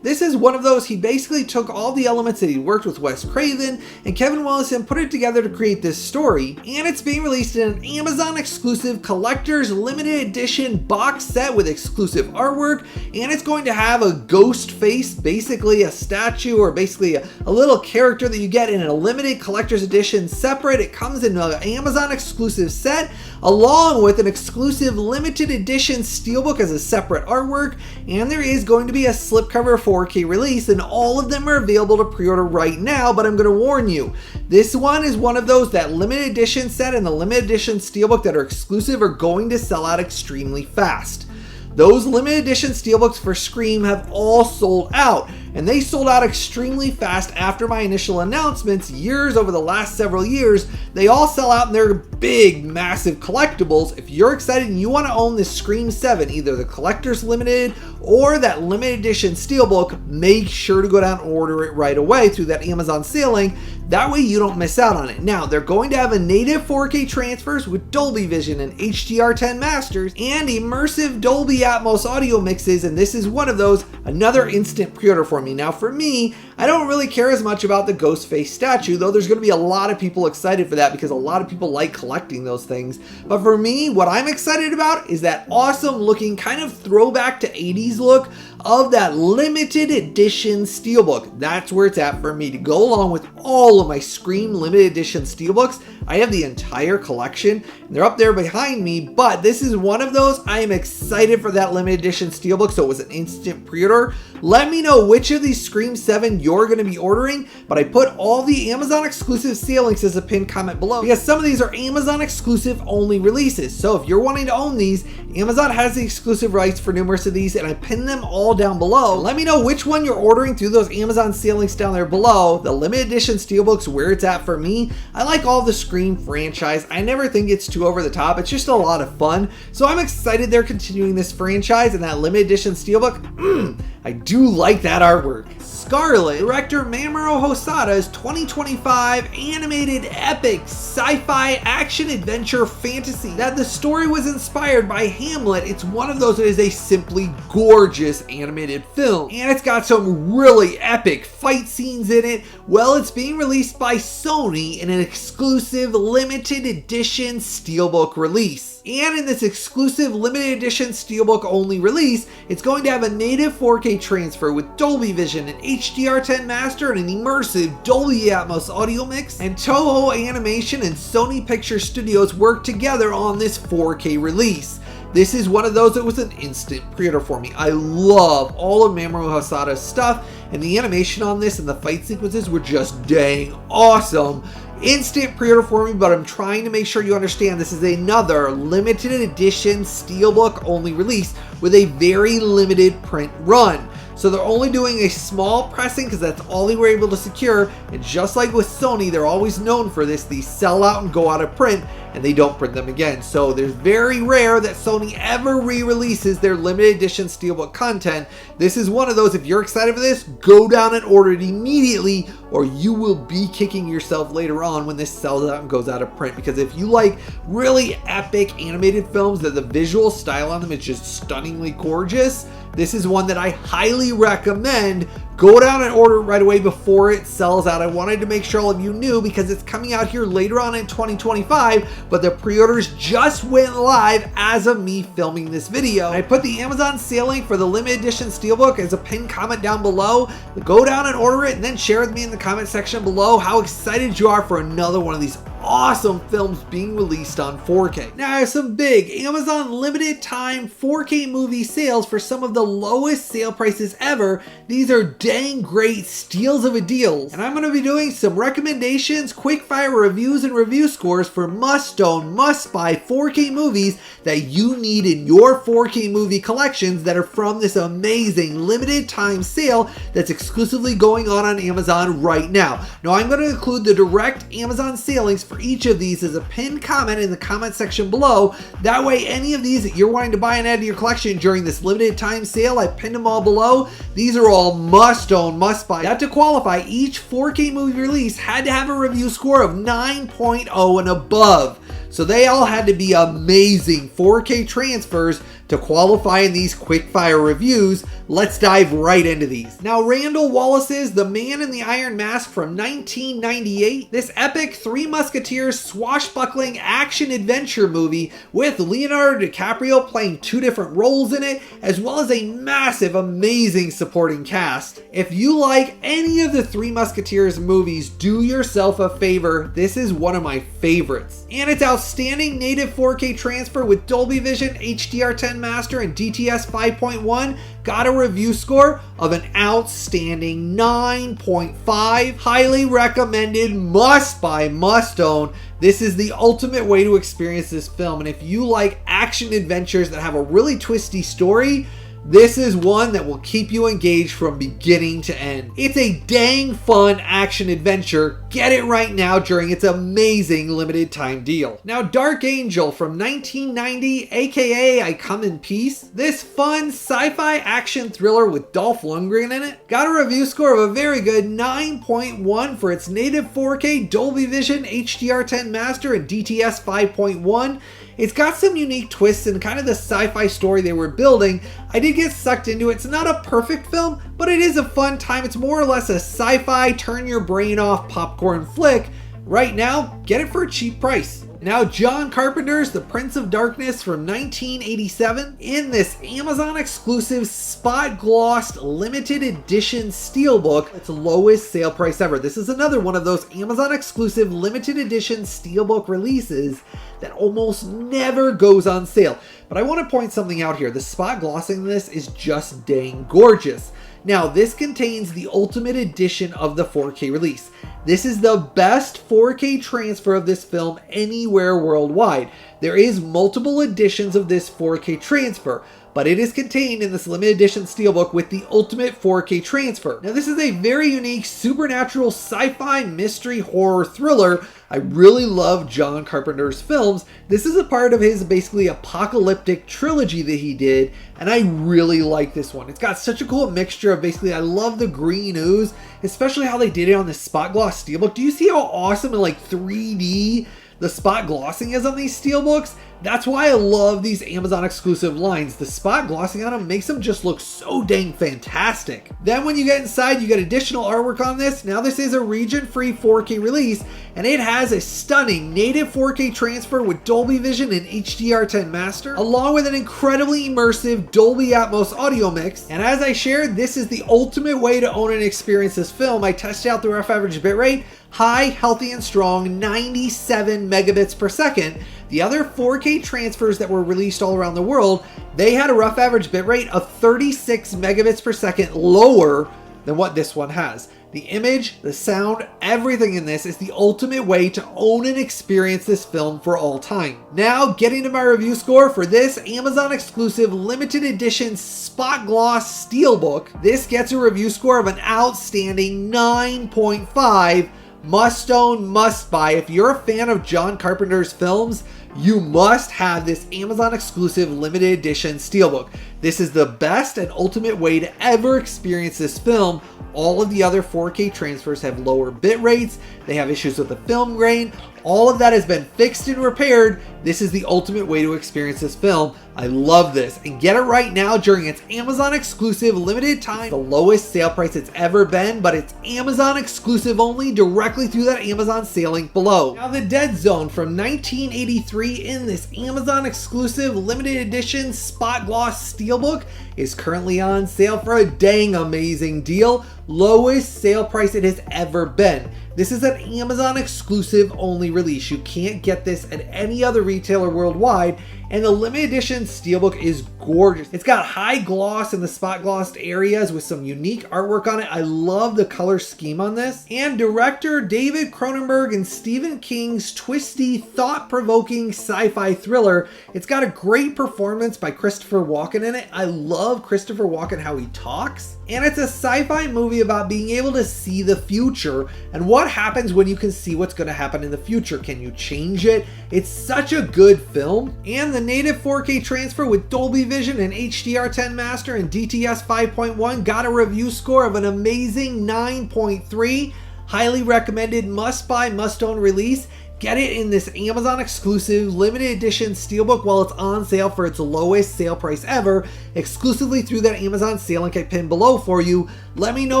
This is one of those, he basically took all the elements that he worked with Wes Craven and Kevin Williamson put it together to create this story, and it's being released in an Amazon exclusive collector's limited edition box set with exclusive artwork, and it's going to have a ghost face, basically a statue or basically a little character that you get in a limited collector's edition separate. It comes in an Amazon exclusive set along with an exclusive limited edition steelbook as a separate artwork, and there is going to be a slipcover 4K release, and all of them are available to pre-order right now, but I'm going to warn you, this one is one of those that limited edition set and the limited edition steelbook that are exclusive are going to sell out extremely fast. Those limited edition steelbooks for Scream have all sold out, and they sold out extremely fast after my initial announcements over the last several years. They all sell out and they're big, massive collectibles. If you're excited and you want to own this Scream 7, either the collector's limited or that limited edition steelbook, make sure to go down and order it right away through that Amazon sale link. That way you don't miss out on it. Now, they're going to have a native 4K transfers with Dolby Vision and HDR10 masters and immersive Dolby Atmos audio mixes, and this is one of those, another instant pre-order for me. Now for me, I don't really care as much about the ghost face statue, though there's going to be a lot of people excited for that because a lot of people like collecting those things. But for me, what I'm excited about is that awesome looking kind of throwback to 80s look of that limited edition steelbook. That's where it's at for me to go along with all of my Scream limited edition steelbooks. I have the entire collection and they're up there behind me, but this is one of those. I am excited for that limited edition steelbook, so it was an instant pre-order. Let me know which of these Scream 7 you're going to be ordering, but I put all the Amazon exclusive sale links as a pinned comment below because some of these are Amazon exclusive only releases. So if you're wanting to own these, Amazon has the exclusive rights for numerous of these, and I pinned them all down below. Let me know which one you're ordering through those Amazon sale links down there below. The limited edition steelbook's where it's at for me. I like all the Scream franchise. I never think it's too over the top. It's just a lot of fun. So I'm excited they're continuing this franchise, and that limited edition steelbook, I do like that artwork. Scarlet, director Mamoru Hosoda's 2025 animated epic sci-fi action adventure fantasy that the story was inspired by Hamlet. It's one of those that is a simply gorgeous animated film, and it's got some really epic fight scenes in it. Well, it's being released by Sony in an exclusive limited edition steelbook release. And in this exclusive limited edition steelbook only release, it's going to have a native 4K transfer with Dolby Vision, an HDR10 master, and an immersive Dolby Atmos audio mix. And Toho Animation and Sony Picture Studios worked together on this 4K release. This is one of those that was an instant pre-order for me. I love all of Mamoru Hosoda's stuff, and the animation on this and the fight sequences were just dang awesome. Instant pre-order for me, but I'm trying to make sure you understand this is another limited edition steelbook only release with a very limited print run. So they're only doing a small pressing because that's all they were able to secure. And just like with Sony, they're always known for this. These sell out and go out of print, and they don't print them again. So there's very rare that Sony ever re-releases their limited edition steelbook content. This is one of those. If you're excited for this, go down and order it immediately, or you will be kicking yourself later on when this sells out and goes out of print. Because if you like really epic animated films that the visual style on them is just stunningly gorgeous, this is one that I highly recommend. Go down and order it right away before it sells out. I wanted to make sure all of you knew because it's coming out here later on in 2025, but the pre-orders just went live as of me filming this video. I put the Amazon sale link for the limited edition steelbook as a pinned comment down below. Go down and order it and then share with me in the comment section below how excited you are for another one of these awesome films being released on 4K. Now I have some big Amazon limited time 4K movie sales for some of the lowest sale prices ever. These are dang great steals of a deals. And I'm going to be doing some recommendations, quick fire reviews, and review scores for must own, must buy 4K movies that you need in your 4K movie collections that are from this amazing limited time sale that's exclusively going on Amazon right now. Now I'm going to include the direct Amazon sale links for each of these as a pinned comment in the comment section below. That way any of these that you're wanting to buy and add to your collection during this limited time sale, I pinned them all below. These are all must own, must buy. Now to qualify, each 4K movie release had to have a review score of 9.0 and above. So they all had to be amazing 4K transfers to qualify in these quick fire reviews. Let's dive right into these. Now, Randall Wallace's The Man in the Iron Mask from 1998. This epic Three Musketeers swashbuckling action adventure movie with Leonardo DiCaprio playing two different roles in it, as well as a massive, amazing supporting cast. If you like any of the Three Musketeers movies, do yourself a favor. This is one of my favorites. And it's outstanding native 4K transfer with Dolby Vision, HDR10 Master, and DTS 5.1 got a review score of an outstanding 9.5. Highly recommended, must buy, must own. This is the ultimate way to experience this film. And if you like action adventures that have a really twisty story, this is one that will keep you engaged from beginning to end. It's a dang fun action adventure. Get it right now during its amazing limited time deal. Now, Dark Angel from 1990, aka I Come in Peace. This fun sci-fi action thriller with Dolph Lundgren in it got a review score of a very good 9.1 for its native 4K Dolby Vision, HDR10 Master, and DTS 5.1. It's got some unique twists and kind of the sci-fi story they were building. I did get sucked into it. It's not a perfect film, but it is a fun time. It's more or less a sci-fi turn your brain off popcorn flick. Right now, get it for a cheap price. Now, John Carpenter's The Prince of Darkness from 1987. In this Amazon exclusive spot glossed limited edition steelbook, its lowest sale price ever. This is another one of those Amazon exclusive limited edition steelbook releases that almost never goes on sale. But I want to point something out here. The spot glossing in this is just dang gorgeous. Now, this contains the ultimate edition of the 4K release. This is the best 4K transfer of this film anywhere worldwide. There is multiple editions of this 4K transfer, but it is contained in this limited edition steelbook with the ultimate 4K transfer. Now, this is a very unique supernatural sci-fi mystery horror thriller. I really love John Carpenter's films. This is a part of his basically apocalyptic trilogy that he did, and I really like this one. It's got such a cool mixture of basically, I love the green ooze, especially how they did it on the spot gloss steelbook. Do you see how awesome and like 3D the spot glossing is on these steelbooks? That's why I love these Amazon exclusive lines. The spot glossing on them makes them just look so dang fantastic. Then when you get inside, you get additional artwork on this. Now this is a region-free 4K release, and it has a stunning native 4K transfer with Dolby Vision and HDR10 Master, along with an incredibly immersive Dolby Atmos audio mix. And as I shared, this is the ultimate way to own and experience this film. I tested out the rough average bitrate, high, healthy, and strong, 97 megabits per second. The other 4K transfers that were released all around the world, they had a rough average bitrate of 36 megabits per second lower than what this one has. The image, the sound, everything in this is the ultimate way to own and experience this film for all time. Now, getting to my review score for this Amazon exclusive limited edition spot gloss steelbook, this gets a review score of an outstanding 9.5. Must own, must buy. If you're a fan of John Carpenter's films, you must have this Amazon exclusive limited edition steelbook. This is the best and ultimate way to ever experience this film. All of the other 4K transfers have lower bit rates, they have issues with the film grain. All of that has been fixed and repaired. This is the ultimate way to experience this film. I love this, and get it right now during its Amazon exclusive limited time. The lowest sale price it's ever been, but it's Amazon exclusive only directly through that Amazon sale link below. Now, the Dead Zone from 1983 in this Amazon exclusive limited edition spot gloss steelbook is currently on sale for a dang amazing deal. Lowest sale price it has ever been. This is an Amazon exclusive only release. You can't get this at any other retailer worldwide, and the limited edition steelbook is gorgeous. It's got high gloss in the spot glossed areas with some unique artwork on it. I love the color scheme on this. And director David Cronenberg and Stephen King's twisty, thought-provoking sci-fi thriller. It's got a great performance by Christopher Walken in it. I love Christopher Walken, how he talks. And it's a sci-fi movie about being able to see the future and what happens when you can see what's going to happen in the future. Can you change it? It's such a good film. And the native 4K transfer with Dolby Vision and HDR10 Master and DTS 5.1 got a review score of an amazing 9.3. Highly recommended, must buy, must own release. Get it in this Amazon exclusive limited edition steelbook while it's on sale for its lowest sale price ever, exclusively through that Amazon sale link I pinned below for you. Let me know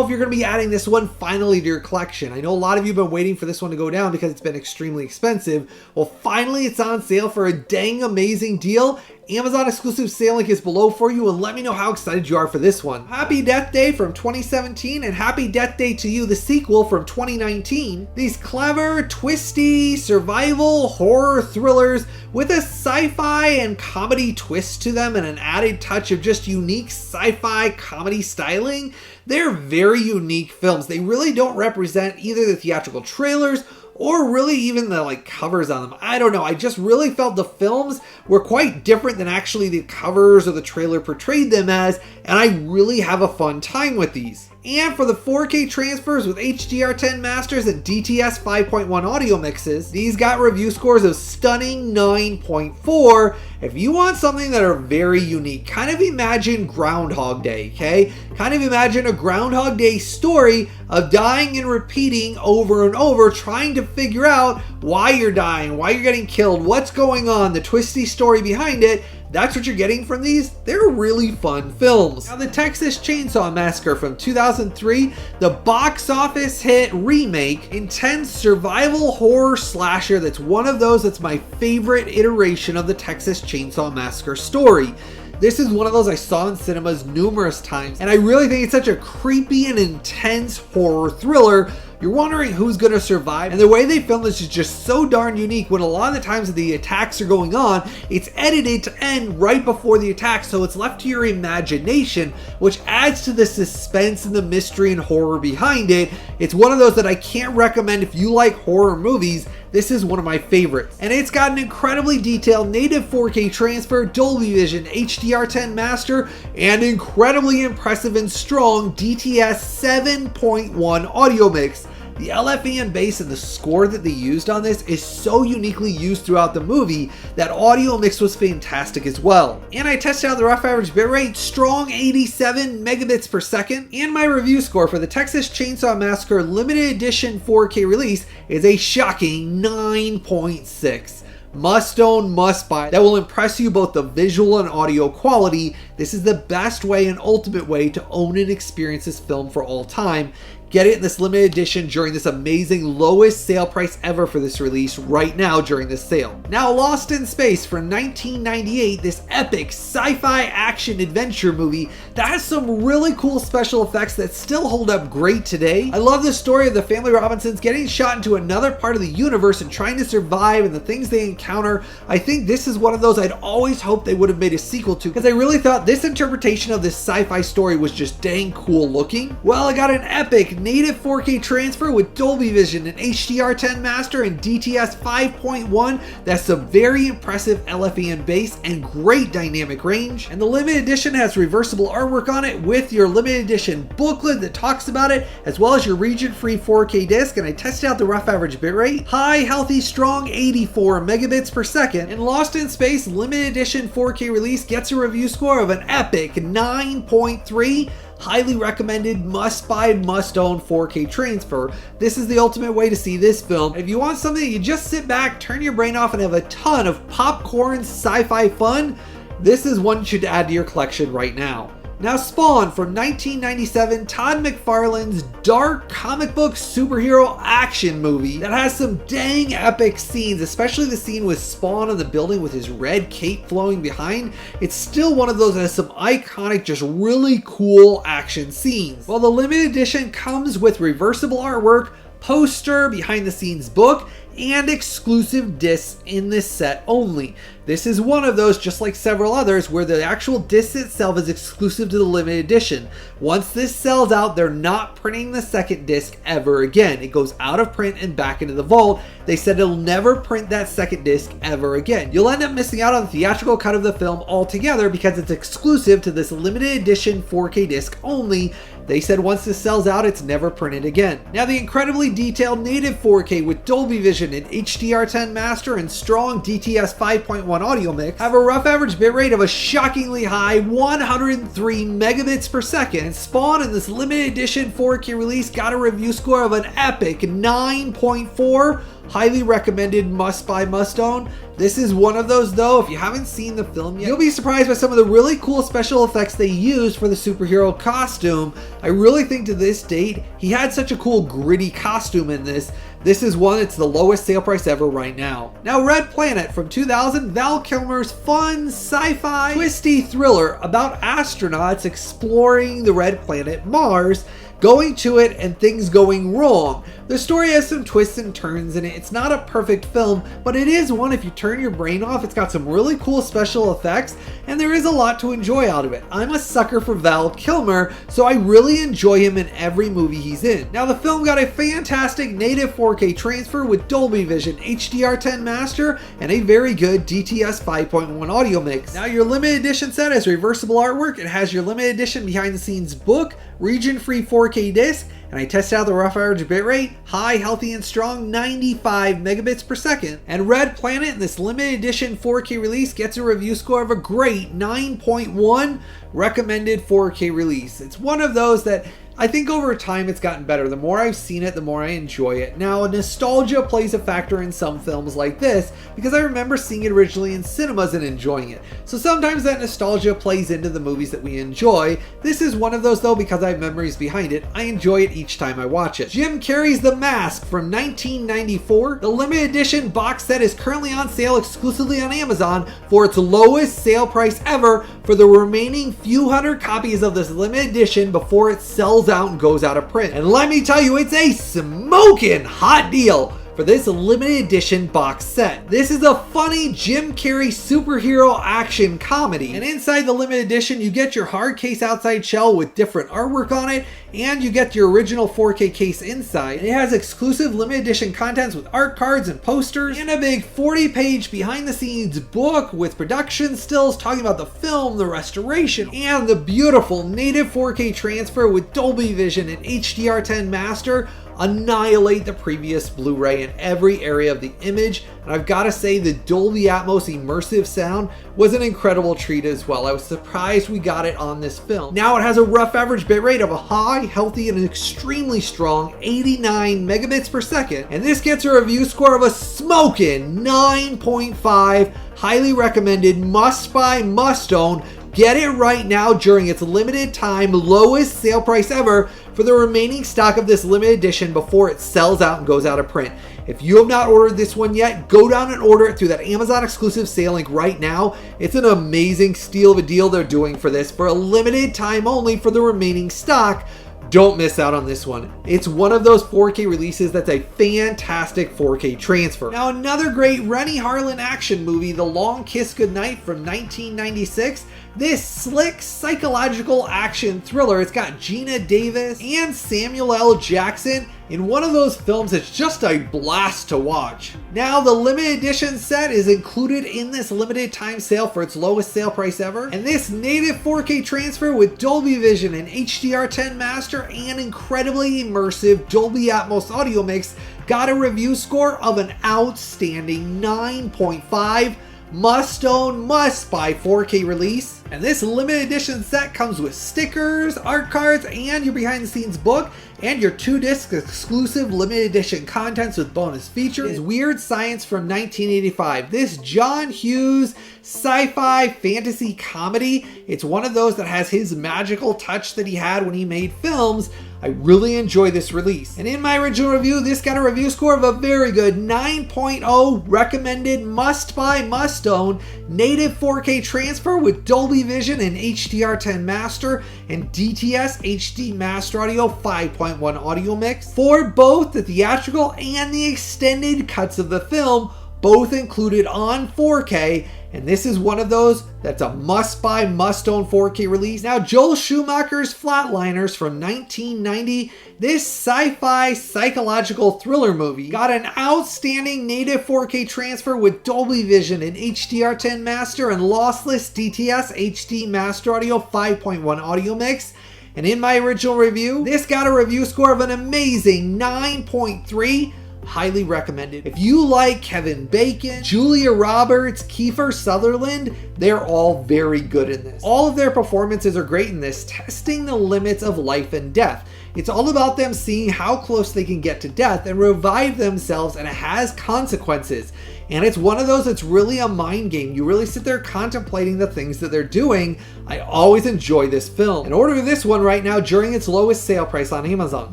if you're going to be adding this one finally to your collection. I know a lot of you have been waiting for this one to go down because it's been extremely expensive. Well, finally it's on sale for a dang amazing deal. Amazon exclusive sale link is below for you, and let me know how excited you are for this one. Happy Death Day from 2017 and Happy Death Day to You, the sequel from 2019. These clever, twisty, survival horror thrillers with a sci-fi and comedy twist to them and an added touch of just unique sci-fi comedy styling. They're very unique films. They really don't represent either the theatrical trailers or really even the covers on them. I don't know. I just really felt the films were quite different than actually the covers or the trailer portrayed them as, and I really have a fun time with these. And for the 4K transfers with HDR10 masters and DTS 5.1 audio mixes, these got review scores of stunning 9.4. If you want something that are very unique, kind of imagine Groundhog Day, okay? Kind of imagine a Groundhog Day story of dying and repeating over and over, trying to figure out why you're dying, why you're getting killed, what's going on, the twisty story behind it. That's what you're getting from these. They're really fun films. Now, the Texas Chainsaw Massacre from 2003, the box office hit remake, intense survival horror slasher that's one of those that's my favorite iteration of the Texas Chainsaw Massacre story. This is one of those I saw in cinemas numerous times, and I really think it's such a creepy and intense horror thriller. You're wondering who's going to survive, and the way they film this is just so darn unique. When a lot of the times that the attacks are going on, it's edited to end right before the attack, so it's left to your imagination, which adds to the suspense and the mystery and horror behind it. It's one of those that I can't recommend if you like horror movies. This is one of my favorites. And it's got an incredibly detailed native 4K transfer, Dolby Vision, HDR10 master, and incredibly impressive and strong DTS 7.1 audio mix. The LFE bass and the score that they used on this is so uniquely used throughout the movie. That audio mix was fantastic as well. And I tested out the rough average bitrate, strong 87 megabits per second. And my review score for the Texas Chainsaw Massacre limited edition 4K release is a shocking 9.6. Must own, must buy. That will impress you both the visual and audio quality. This is the best way and ultimate way to own and experience this film for all time. Get it in this limited edition during this amazing lowest sale price ever for this release right now during this sale. Now, Lost in Space from 1998, this epic sci-fi action adventure movie that has some really cool special effects that still hold up great today. I love the story of the family Robinsons getting shot into another part of the universe and trying to survive and the things they encounter. I think this is one of those I'd always hoped they would have made a sequel to, because I really thought this interpretation of this sci-fi story was just dang cool looking. Well, I got an epic native 4K transfer with Dolby Vision and HDR10 master and DTS 5.1. That's some very impressive LFE and bass and great dynamic range. And the limited edition has reversible artwork on it with your limited edition booklet that talks about it, as well as your region-free 4K disc. And I tested out the rough average bitrate. High, healthy, strong 84 megabits per second. And Lost in Space limited edition 4K release gets a review score of an epic 9.3. Highly recommended, must buy, must own 4K transfer. This is the ultimate way to see this film. If you want something that you just sit back, turn your brain off, and have a ton of popcorn sci-fi fun, this is one you should add to your collection right now. Now, Spawn from 1997, Todd McFarlane's dark comic book superhero action movie that has some dang epic scenes, especially the scene with Spawn in the building with his red cape flowing behind. It's still one of those that has some iconic, just really cool action scenes. Well, the limited edition comes with reversible artwork, poster, behind the scenes book, and exclusive discs in this set only. This is one of those, just like several others, where the actual disc itself is exclusive to the limited edition. Once this sells out, they're not printing the second disc ever again. It goes out of print and back into the vault. They said it'll never print that second disc ever again. You'll end up missing out on the theatrical cut of the film altogether because it's exclusive to this limited edition 4K disc only. They said once this sells out, it's never printed again. Now, the incredibly detailed native 4K with Dolby Vision and HDR10 master and strong DTS 5.1 audio mix have a rough average bitrate of a shockingly high 103 megabits per second. And Spawn in this limited edition 4K release got a review score of an epic 9.4. Highly recommended, must buy, must own. This is one of those though, if you haven't seen the film yet, you'll be surprised by some of the really cool special effects they used for the superhero costume. I really think to this date, he had such a cool gritty costume in this. This is one that's the lowest sale price ever right now. Now, Red Planet from 2000, Val Kilmer's fun, sci-fi, twisty thriller about astronauts exploring the red planet Mars, going to it and things going wrong. The story has some twists and turns in it. It's not a perfect film, but it is one if you turn your brain off. It's got some really cool special effects, and there is a lot to enjoy out of it. I'm a sucker for Val Kilmer, so I really enjoy him in every movie he's in. Now, the film got a fantastic native 4K transfer with Dolby Vision, HDR10 master, and a very good DTS 5.1 audio mix. Now, your limited edition set has reversible artwork. It has your limited edition behind the scenes book, region-free 4K disc, and I tested out the rough average bitrate, high, healthy, and strong 95 megabits per second. And Red Planet in this limited edition 4K release gets a review score of a great 9.1, recommended 4K release. It's one of those that I think over time it's gotten better. The more I've seen it, the more I enjoy it. Now, nostalgia plays a factor in some films like this because I remember seeing it originally in cinemas and enjoying it. So sometimes that nostalgia plays into the movies that we enjoy. This is one of those though because I have memories behind it. I enjoy it each time I watch it. Jim Carrey's The Mask from 1994. The limited edition box set is currently on sale exclusively on Amazon for its lowest sale price ever for the remaining few hundred copies of this limited edition before it sells out and goes out of print. And let me tell you, it's a smoking hot deal for this limited edition box set. This is a funny Jim Carrey superhero action comedy. And inside the limited edition, you get your hard case outside shell with different artwork on it, and you get your original 4K case inside. And it has exclusive limited edition contents with art cards and posters, and a big 40-page behind the scenes book with production stills talking about the film, the restoration, and the beautiful native 4K transfer with Dolby Vision and HDR10 master annihilate the previous Blu-ray in every area of the image. And I've got to say, the Dolby Atmos immersive sound was an incredible treat as well. I was surprised we got it on this film. Now, it has a rough average bitrate of a high, healthy, and extremely strong 89 megabits per second. And this gets a review score of a smoking 9.5. Highly recommended, must buy, must own. Get it right now during its limited time lowest sale price ever for the remaining stock of this limited edition before it sells out and goes out of print. If you have not ordered this one yet, go down and order it through that Amazon exclusive sale link right now. It's an amazing steal of a deal they're doing for this for a limited time only for the remaining stock. Don't miss out on this one. It's one of those 4K releases that's a fantastic 4K transfer. Now, another great Rennie Harlan action movie, The Long Kiss Goodnight from 1996. This slick psychological action thriller. It's got Gina Davis and Samuel L. Jackson in one of those films that's just a blast to watch. Now, the limited edition set is included in this limited time sale for its lowest sale price ever. And this native 4K transfer with Dolby Vision and HDR10 master and incredibly immersive Dolby Atmos audio mix got a review score of an outstanding 9.5. Must own, must buy 4K release. And this limited edition set comes with stickers, art cards, and your behind the scenes book, and your 2-disc exclusive limited edition contents with bonus features. Weird Science from 1985. This John Hughes sci-fi fantasy comedy. It's one of those that has his magical touch that he had when he made films. I really enjoy this release. And in my original review, this got a review score of a very good 9.0, recommended, must buy, must own, native 4K transfer with Dolby Vision and HDR10 master and DTS HD master audio 5.1 audio mix for both the theatrical and the extended cuts of the film, both included on 4K. And this is one of those that's a must-buy, must-own 4K release. Now, Joel Schumacher's Flatliners from 1990. This sci-fi psychological thriller movie got an outstanding native 4K transfer with Dolby Vision and HDR10 master and lossless DTS HD master audio 5.1 audio mix. And in my original review, this got a review score of an amazing 9.3. Highly recommended. If you like Kevin Bacon, Julia Roberts, Kiefer Sutherland, they're all very good in this. All of their performances are great in this, testing the limits of life and death. It's all about them seeing how close they can get to death and revive themselves, and it has consequences. And it's one of those that's really a mind game. You really sit there contemplating the things that they're doing. I always enjoy this film. And order this one right now during its lowest sale price on Amazon.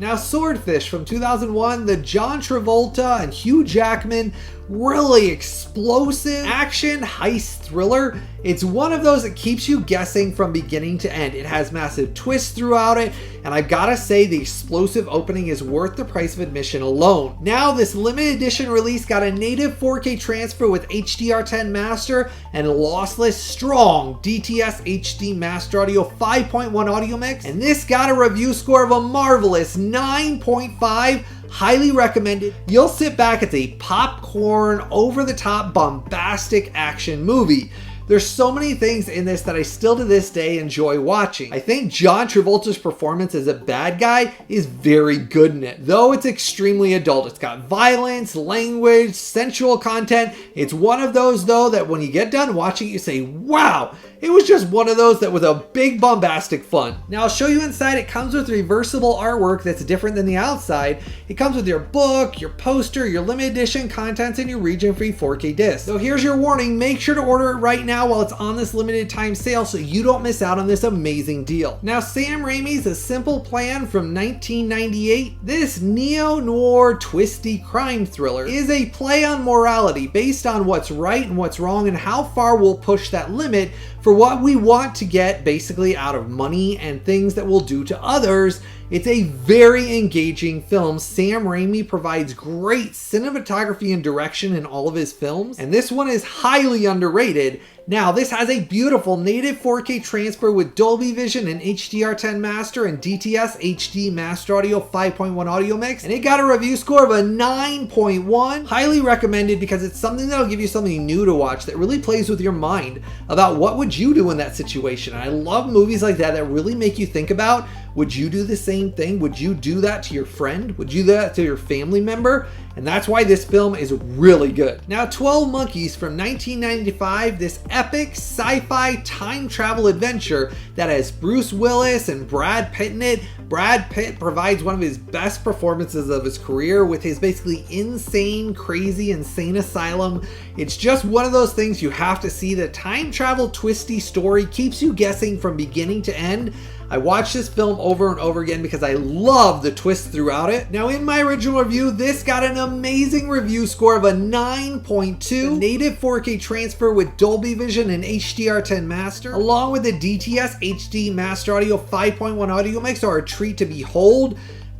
Now, Swordfish from 2001, the John Travolta and Hugh Jackman really explosive action heist thriller. It's one of those that keeps you guessing from beginning to end. It has massive twists throughout it, and I've got to say the explosive opening is worth the price of admission alone. Now, this limited edition release got a native 4K transfer with HDR10 master and lossless strong DTS HD master audio 5.1 audio mix, and this got a review score of a marvelous 9.5. Highly recommended. You'll sit back, it's a popcorn, over-the-top, bombastic action movie. There's so many things in this that I still to this day enjoy watching. I think John Travolta's performance as a bad guy is very good in it, though it's extremely adult. It's got violence, language, sensual content. It's one of those, though, that when you get done watching it, you say, wow, it was just one of those that was a big bombastic fun. Now, I'll show you inside. It comes with reversible artwork that's different than the outside. It comes with your book, your poster, your limited edition contents, and your region-free 4K disc. So here's your warning. Make sure to order it right now while it's on this limited time sale so you don't miss out on this amazing deal. Now, Sam Raimi's A Simple Plan from 1998. This neo-noir twisty crime thriller is a play on morality based on what's right and what's wrong and how far we'll push that limit for what we want to get basically out of money and things that we'll do to others. It's a very engaging film. Sam Raimi provides great cinematography and direction in all of his films, and this one is highly underrated. Now, this has a beautiful native 4K transfer with Dolby Vision and HDR10 master and DTS HD master audio 5.1 audio mix, and it got a review score of a 9.1. Highly recommended because it's something that'll give you something new to watch that really plays with your mind about what would you do in that situation. And I love movies like that that really make you think about, would you do the same thing? Would you do that to your friend? Would you do that to your family member? And that's why this film is really good. Now, 12 Monkeys from 1995, this epic sci-fi time travel adventure that has Bruce Willis and Brad Pitt in it. Brad Pitt provides one of his best performances of his career with his basically insane, crazy, insane asylum. It's just one of those things you have to see. The time travel twisty story keeps you guessing from beginning to end. I watched this film over and over again because I love the twists throughout it. Now in my original review, this got an amazing review score of a 9.2. The native 4K transfer with Dolby Vision and HDR10 Master, along with the DTS HD Master Audio 5.1 audio mix, are a treat to behold.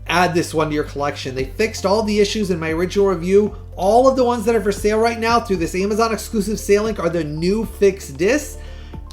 Add this one to your collection. They fixed all the issues in my original review. All of the ones that are for sale right now through this Amazon exclusive sale link are the new fixed discs.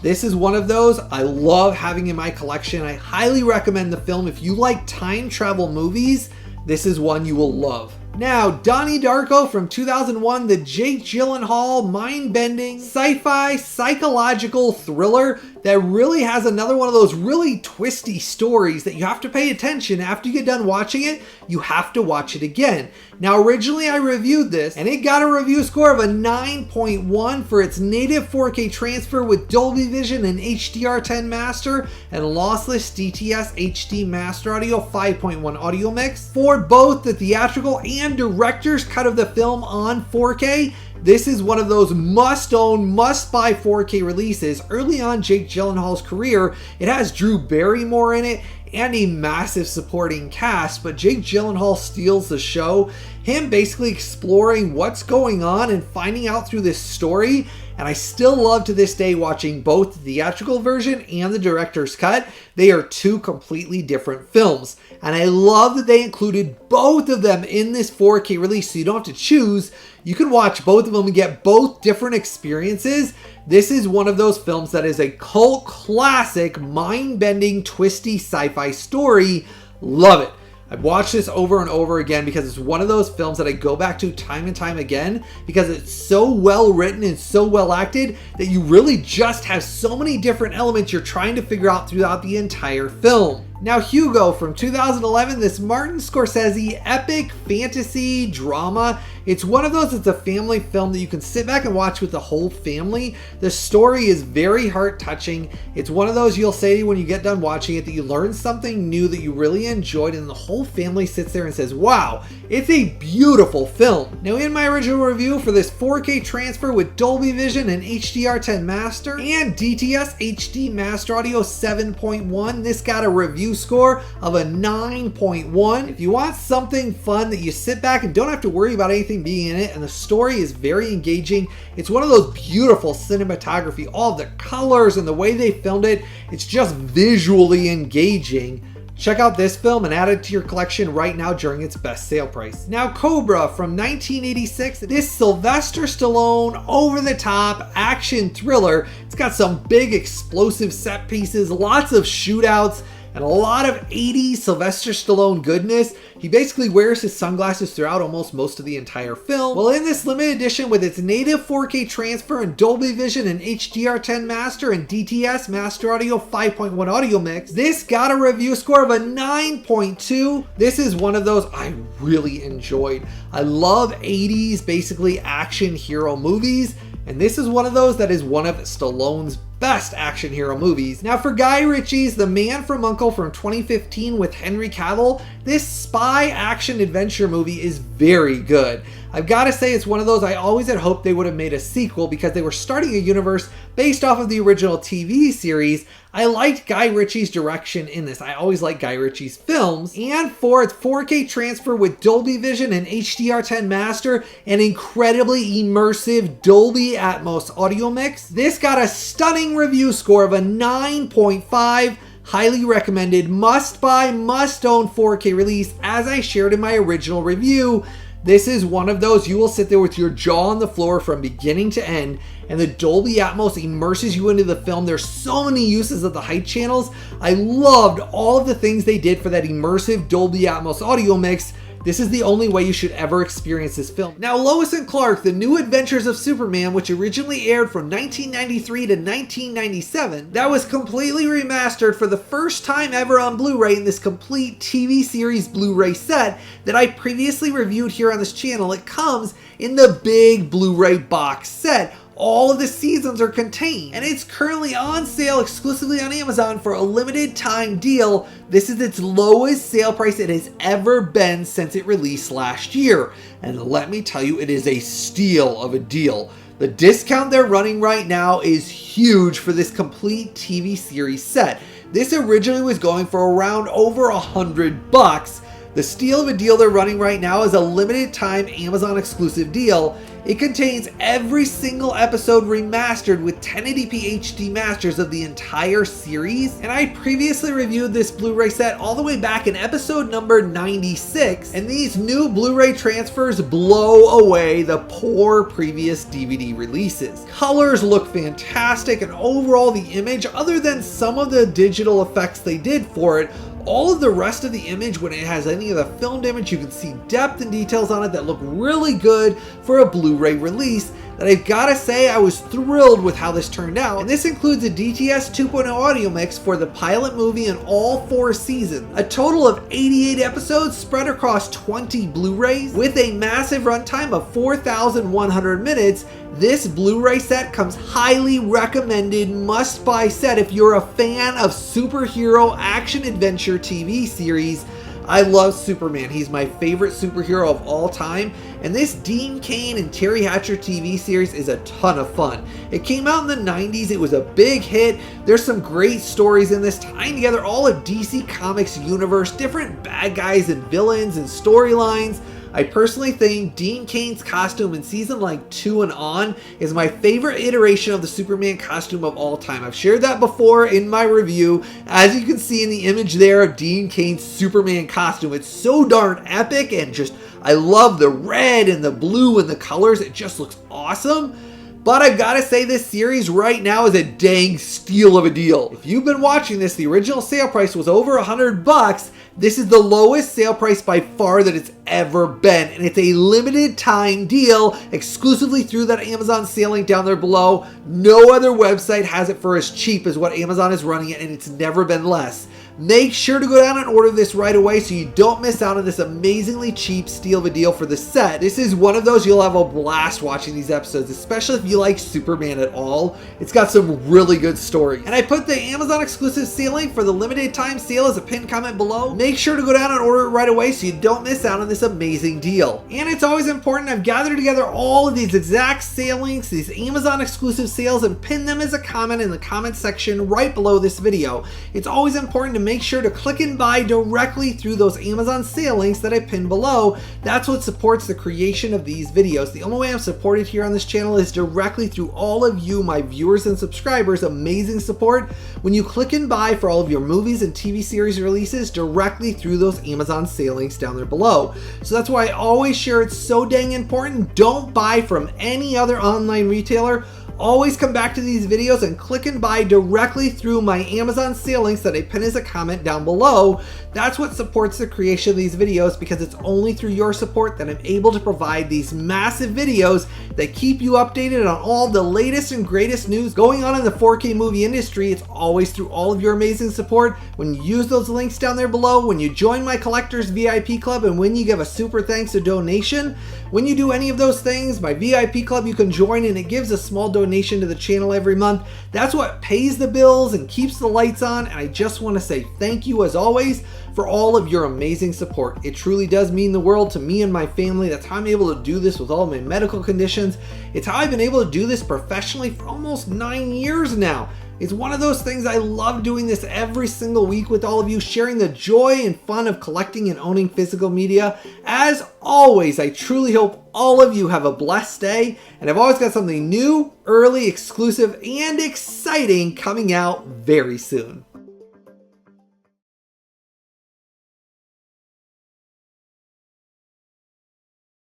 This is one of those I love having in my collection. I highly recommend the film. If you like time travel movies, this is one you will love. Now, Donnie Darko from 2001, the Jake Gyllenhaal mind-bending sci-fi psychological thriller that really has another one of those really twisty stories that you have to pay attention. After you get done watching it, you have to watch it again. Now, originally I reviewed this and it got a review score of a 9.1 for its native 4K transfer with Dolby Vision and HDR10 Master and lossless DTS HD Master Audio 5.1 audio mix. For both the theatrical and director's cut of the film on 4K, this is one of those must-own, must-buy 4K releases. Early on Jake Gyllenhaal's career, it has Drew Barrymore in it and a massive supporting cast, but Jake Gyllenhaal steals the show. Him basically exploring what's going on and finding out through this story. And I still love to this day watching both the theatrical version and the director's cut. They are two completely different films. And I love that they included both of them in this 4K release, so you don't have to choose. You can watch both of them and get both different experiences. This is one of those films that is a cult classic, mind-bending, twisty sci-fi story. Love it. I've watched this over and over again because it's one of those films that I go back to time and time again because it's so well written and so well acted that you really just have so many different elements you're trying to figure out throughout the entire film. Now, Hugo from 2011, this Martin Scorsese epic fantasy drama. It's one of those, it's a family film that you can sit back and watch with the whole family. The story is very heart-touching. It's one of those you'll say when you get done watching it that you learned something new that you really enjoyed, and the whole family sits there and says, wow, it's a beautiful film. Now, in my original review for this 4K transfer with Dolby Vision and HDR10 Master and DTS HD Master Audio 7.1, this got a review score of a 9.1. If you want something fun that you sit back and don't have to worry about anything being in it, and the story is very engaging, it's one of those beautiful cinematography, all the colors and the way they filmed it, it's just visually engaging. Check out this film and add it to your collection right now during its best sale price. Now, Cobra from 1986, this Sylvester Stallone over-the-top action thriller. It's got some big explosive set pieces, lots of shootouts, and a lot of 80s Sylvester Stallone goodness. He basically wears his sunglasses throughout almost most of the entire film. Well, in this limited edition with its native 4K transfer and Dolby Vision and HDR10 Master and DTS Master Audio 5.1 audio mix, this got a review score of a 9.2. This is one of those I really enjoyed. I love 80s basically action hero movies, and this is one of those that is one of Stallone's best action hero movies. Now, for Guy Ritchie's The Man from U.N.C.L.E. from 2015 with Henry Cavill, this spy action adventure movie is very good. I've got to say it's one of those I always had hoped they would have made a sequel because they were starting a universe based off of the original TV series. I liked Guy Ritchie's direction in this. I always like Guy Ritchie's films. And for its 4K transfer with Dolby Vision and HDR10 Master, an incredibly immersive Dolby Atmos audio mix, this got a stunning review score of a 9.5. Highly recommended, must buy, must own 4K release, as I shared in my original review. This is one of those you will sit there with your jaw on the floor from beginning to end, and the Dolby Atmos immerses you into the film. There's so many uses of the height channels. I loved all of the things they did for that immersive Dolby Atmos audio mix. This is the only way you should ever experience this film. Now, Lois and Clark, The New Adventures of Superman, which originally aired from 1993 to 1997, that was completely remastered for the first time ever on Blu-ray in this complete TV series Blu-ray set that I previously reviewed here on this channel. It comes in the big Blu-ray box set. All of the seasons are contained, and it's currently on sale exclusively on Amazon for a limited time deal. This is its lowest sale price it has ever been since it released last year. And let me tell you, it is a steal of a deal. The discount they're running right now is huge for this complete TV series set. This originally was going for around over $100. The steal of a deal they're running right now is a limited time Amazon exclusive deal. It contains every single episode remastered with 1080p HD masters of the entire series. And I previously reviewed this Blu-ray set all the way back in episode number 96. And these new Blu-ray transfers blow away the poor previous DVD releases. Colors look fantastic, and overall the image, other than some of the digital effects they did for it, all of the rest of the image, when it has any of the filmed image, you can see depth and details on it that look really good for a Blu-ray release. That I've gotta say, I was thrilled with how this turned out. And this includes a DTS 2.0 audio mix for the pilot movie and all 4 seasons. A total of 88 episodes spread across 20 Blu-rays with a massive runtime of 4,100 minutes. This Blu-ray set comes highly recommended, must-buy set if you're a fan of superhero action-adventure TV series. I love Superman. He's my favorite superhero of all time. And this Dean Cain and Terry Hatcher TV series is a ton of fun. It came out in the 90s. It was a big hit. There's some great stories in this, tying together all of DC Comics universe, different bad guys and villains and storylines. I personally think Dean Cain's costume in season 2 and on is my favorite iteration of the Superman costume of all time. I've shared that before in my review. As you can see in the image there of Dean Cain's Superman costume, it's so darn epic, and just, I love the red and the blue and the colors. It just looks awesome. But I've got to say, this series right now is a dang steal of a deal. If you've been watching this, the original sale price was over $100. This is the lowest sale price by far that it's ever been, and it's a limited time deal exclusively through that Amazon sale link down there below. No other website has it for as cheap as what Amazon is running it, and it's never been less. Make sure to go down and order this right away so you don't miss out on this amazingly cheap steal of a deal for the set. This is one of those you'll have a blast watching these episodes, especially if you like Superman at all. It's got some really good stories. And I put the Amazon exclusive sale link for the limited time sale as a pinned comment below. Make sure to go down and order it right away so you don't miss out on this amazing deal. And it's always important, I've gathered together all of these exact sale links, these Amazon exclusive sales, and pinned them as a comment in the comment section right below this video. It's always important to make sure to click and buy directly through those Amazon sale links that I pinned below. That's what supports the creation of these videos. The only way I'm supported here on this channel is directly through all of you, my viewers and subscribers. Amazing support when you click and buy for all of your movies and TV series releases directly through those Amazon sale links down there below. So that's why I always share it's so dang important. Don't buy from any other online retailer. Always come back to these videos and click and buy directly through my Amazon sale links that I pin as a comment down below. That's what supports the creation of these videos, because it's only through your support that I'm able to provide these massive videos that keep you updated on all the latest and greatest news going on in the 4K movie industry. It's always through all of your amazing support. When you use those links down there below, when you join my collectors VIP club, and when you give a super thanks or donation, when you do any of those things, my VIP club you can join, and it gives a small donation to the channel every month. That's what pays the bills and keeps the lights on, and I just want to say thank you as always for all of your amazing support. It truly does mean the world to me and my family. That's how I'm able to do this with all of my medical conditions. It's how I've been able to do this professionally for almost 9 years now. It's one of those things I love doing this every single week with all of you, sharing the joy and fun of collecting and owning physical media. As always, I truly hope all of you have a blessed day, and I've always got something new, early, exclusive, and exciting coming out very soon.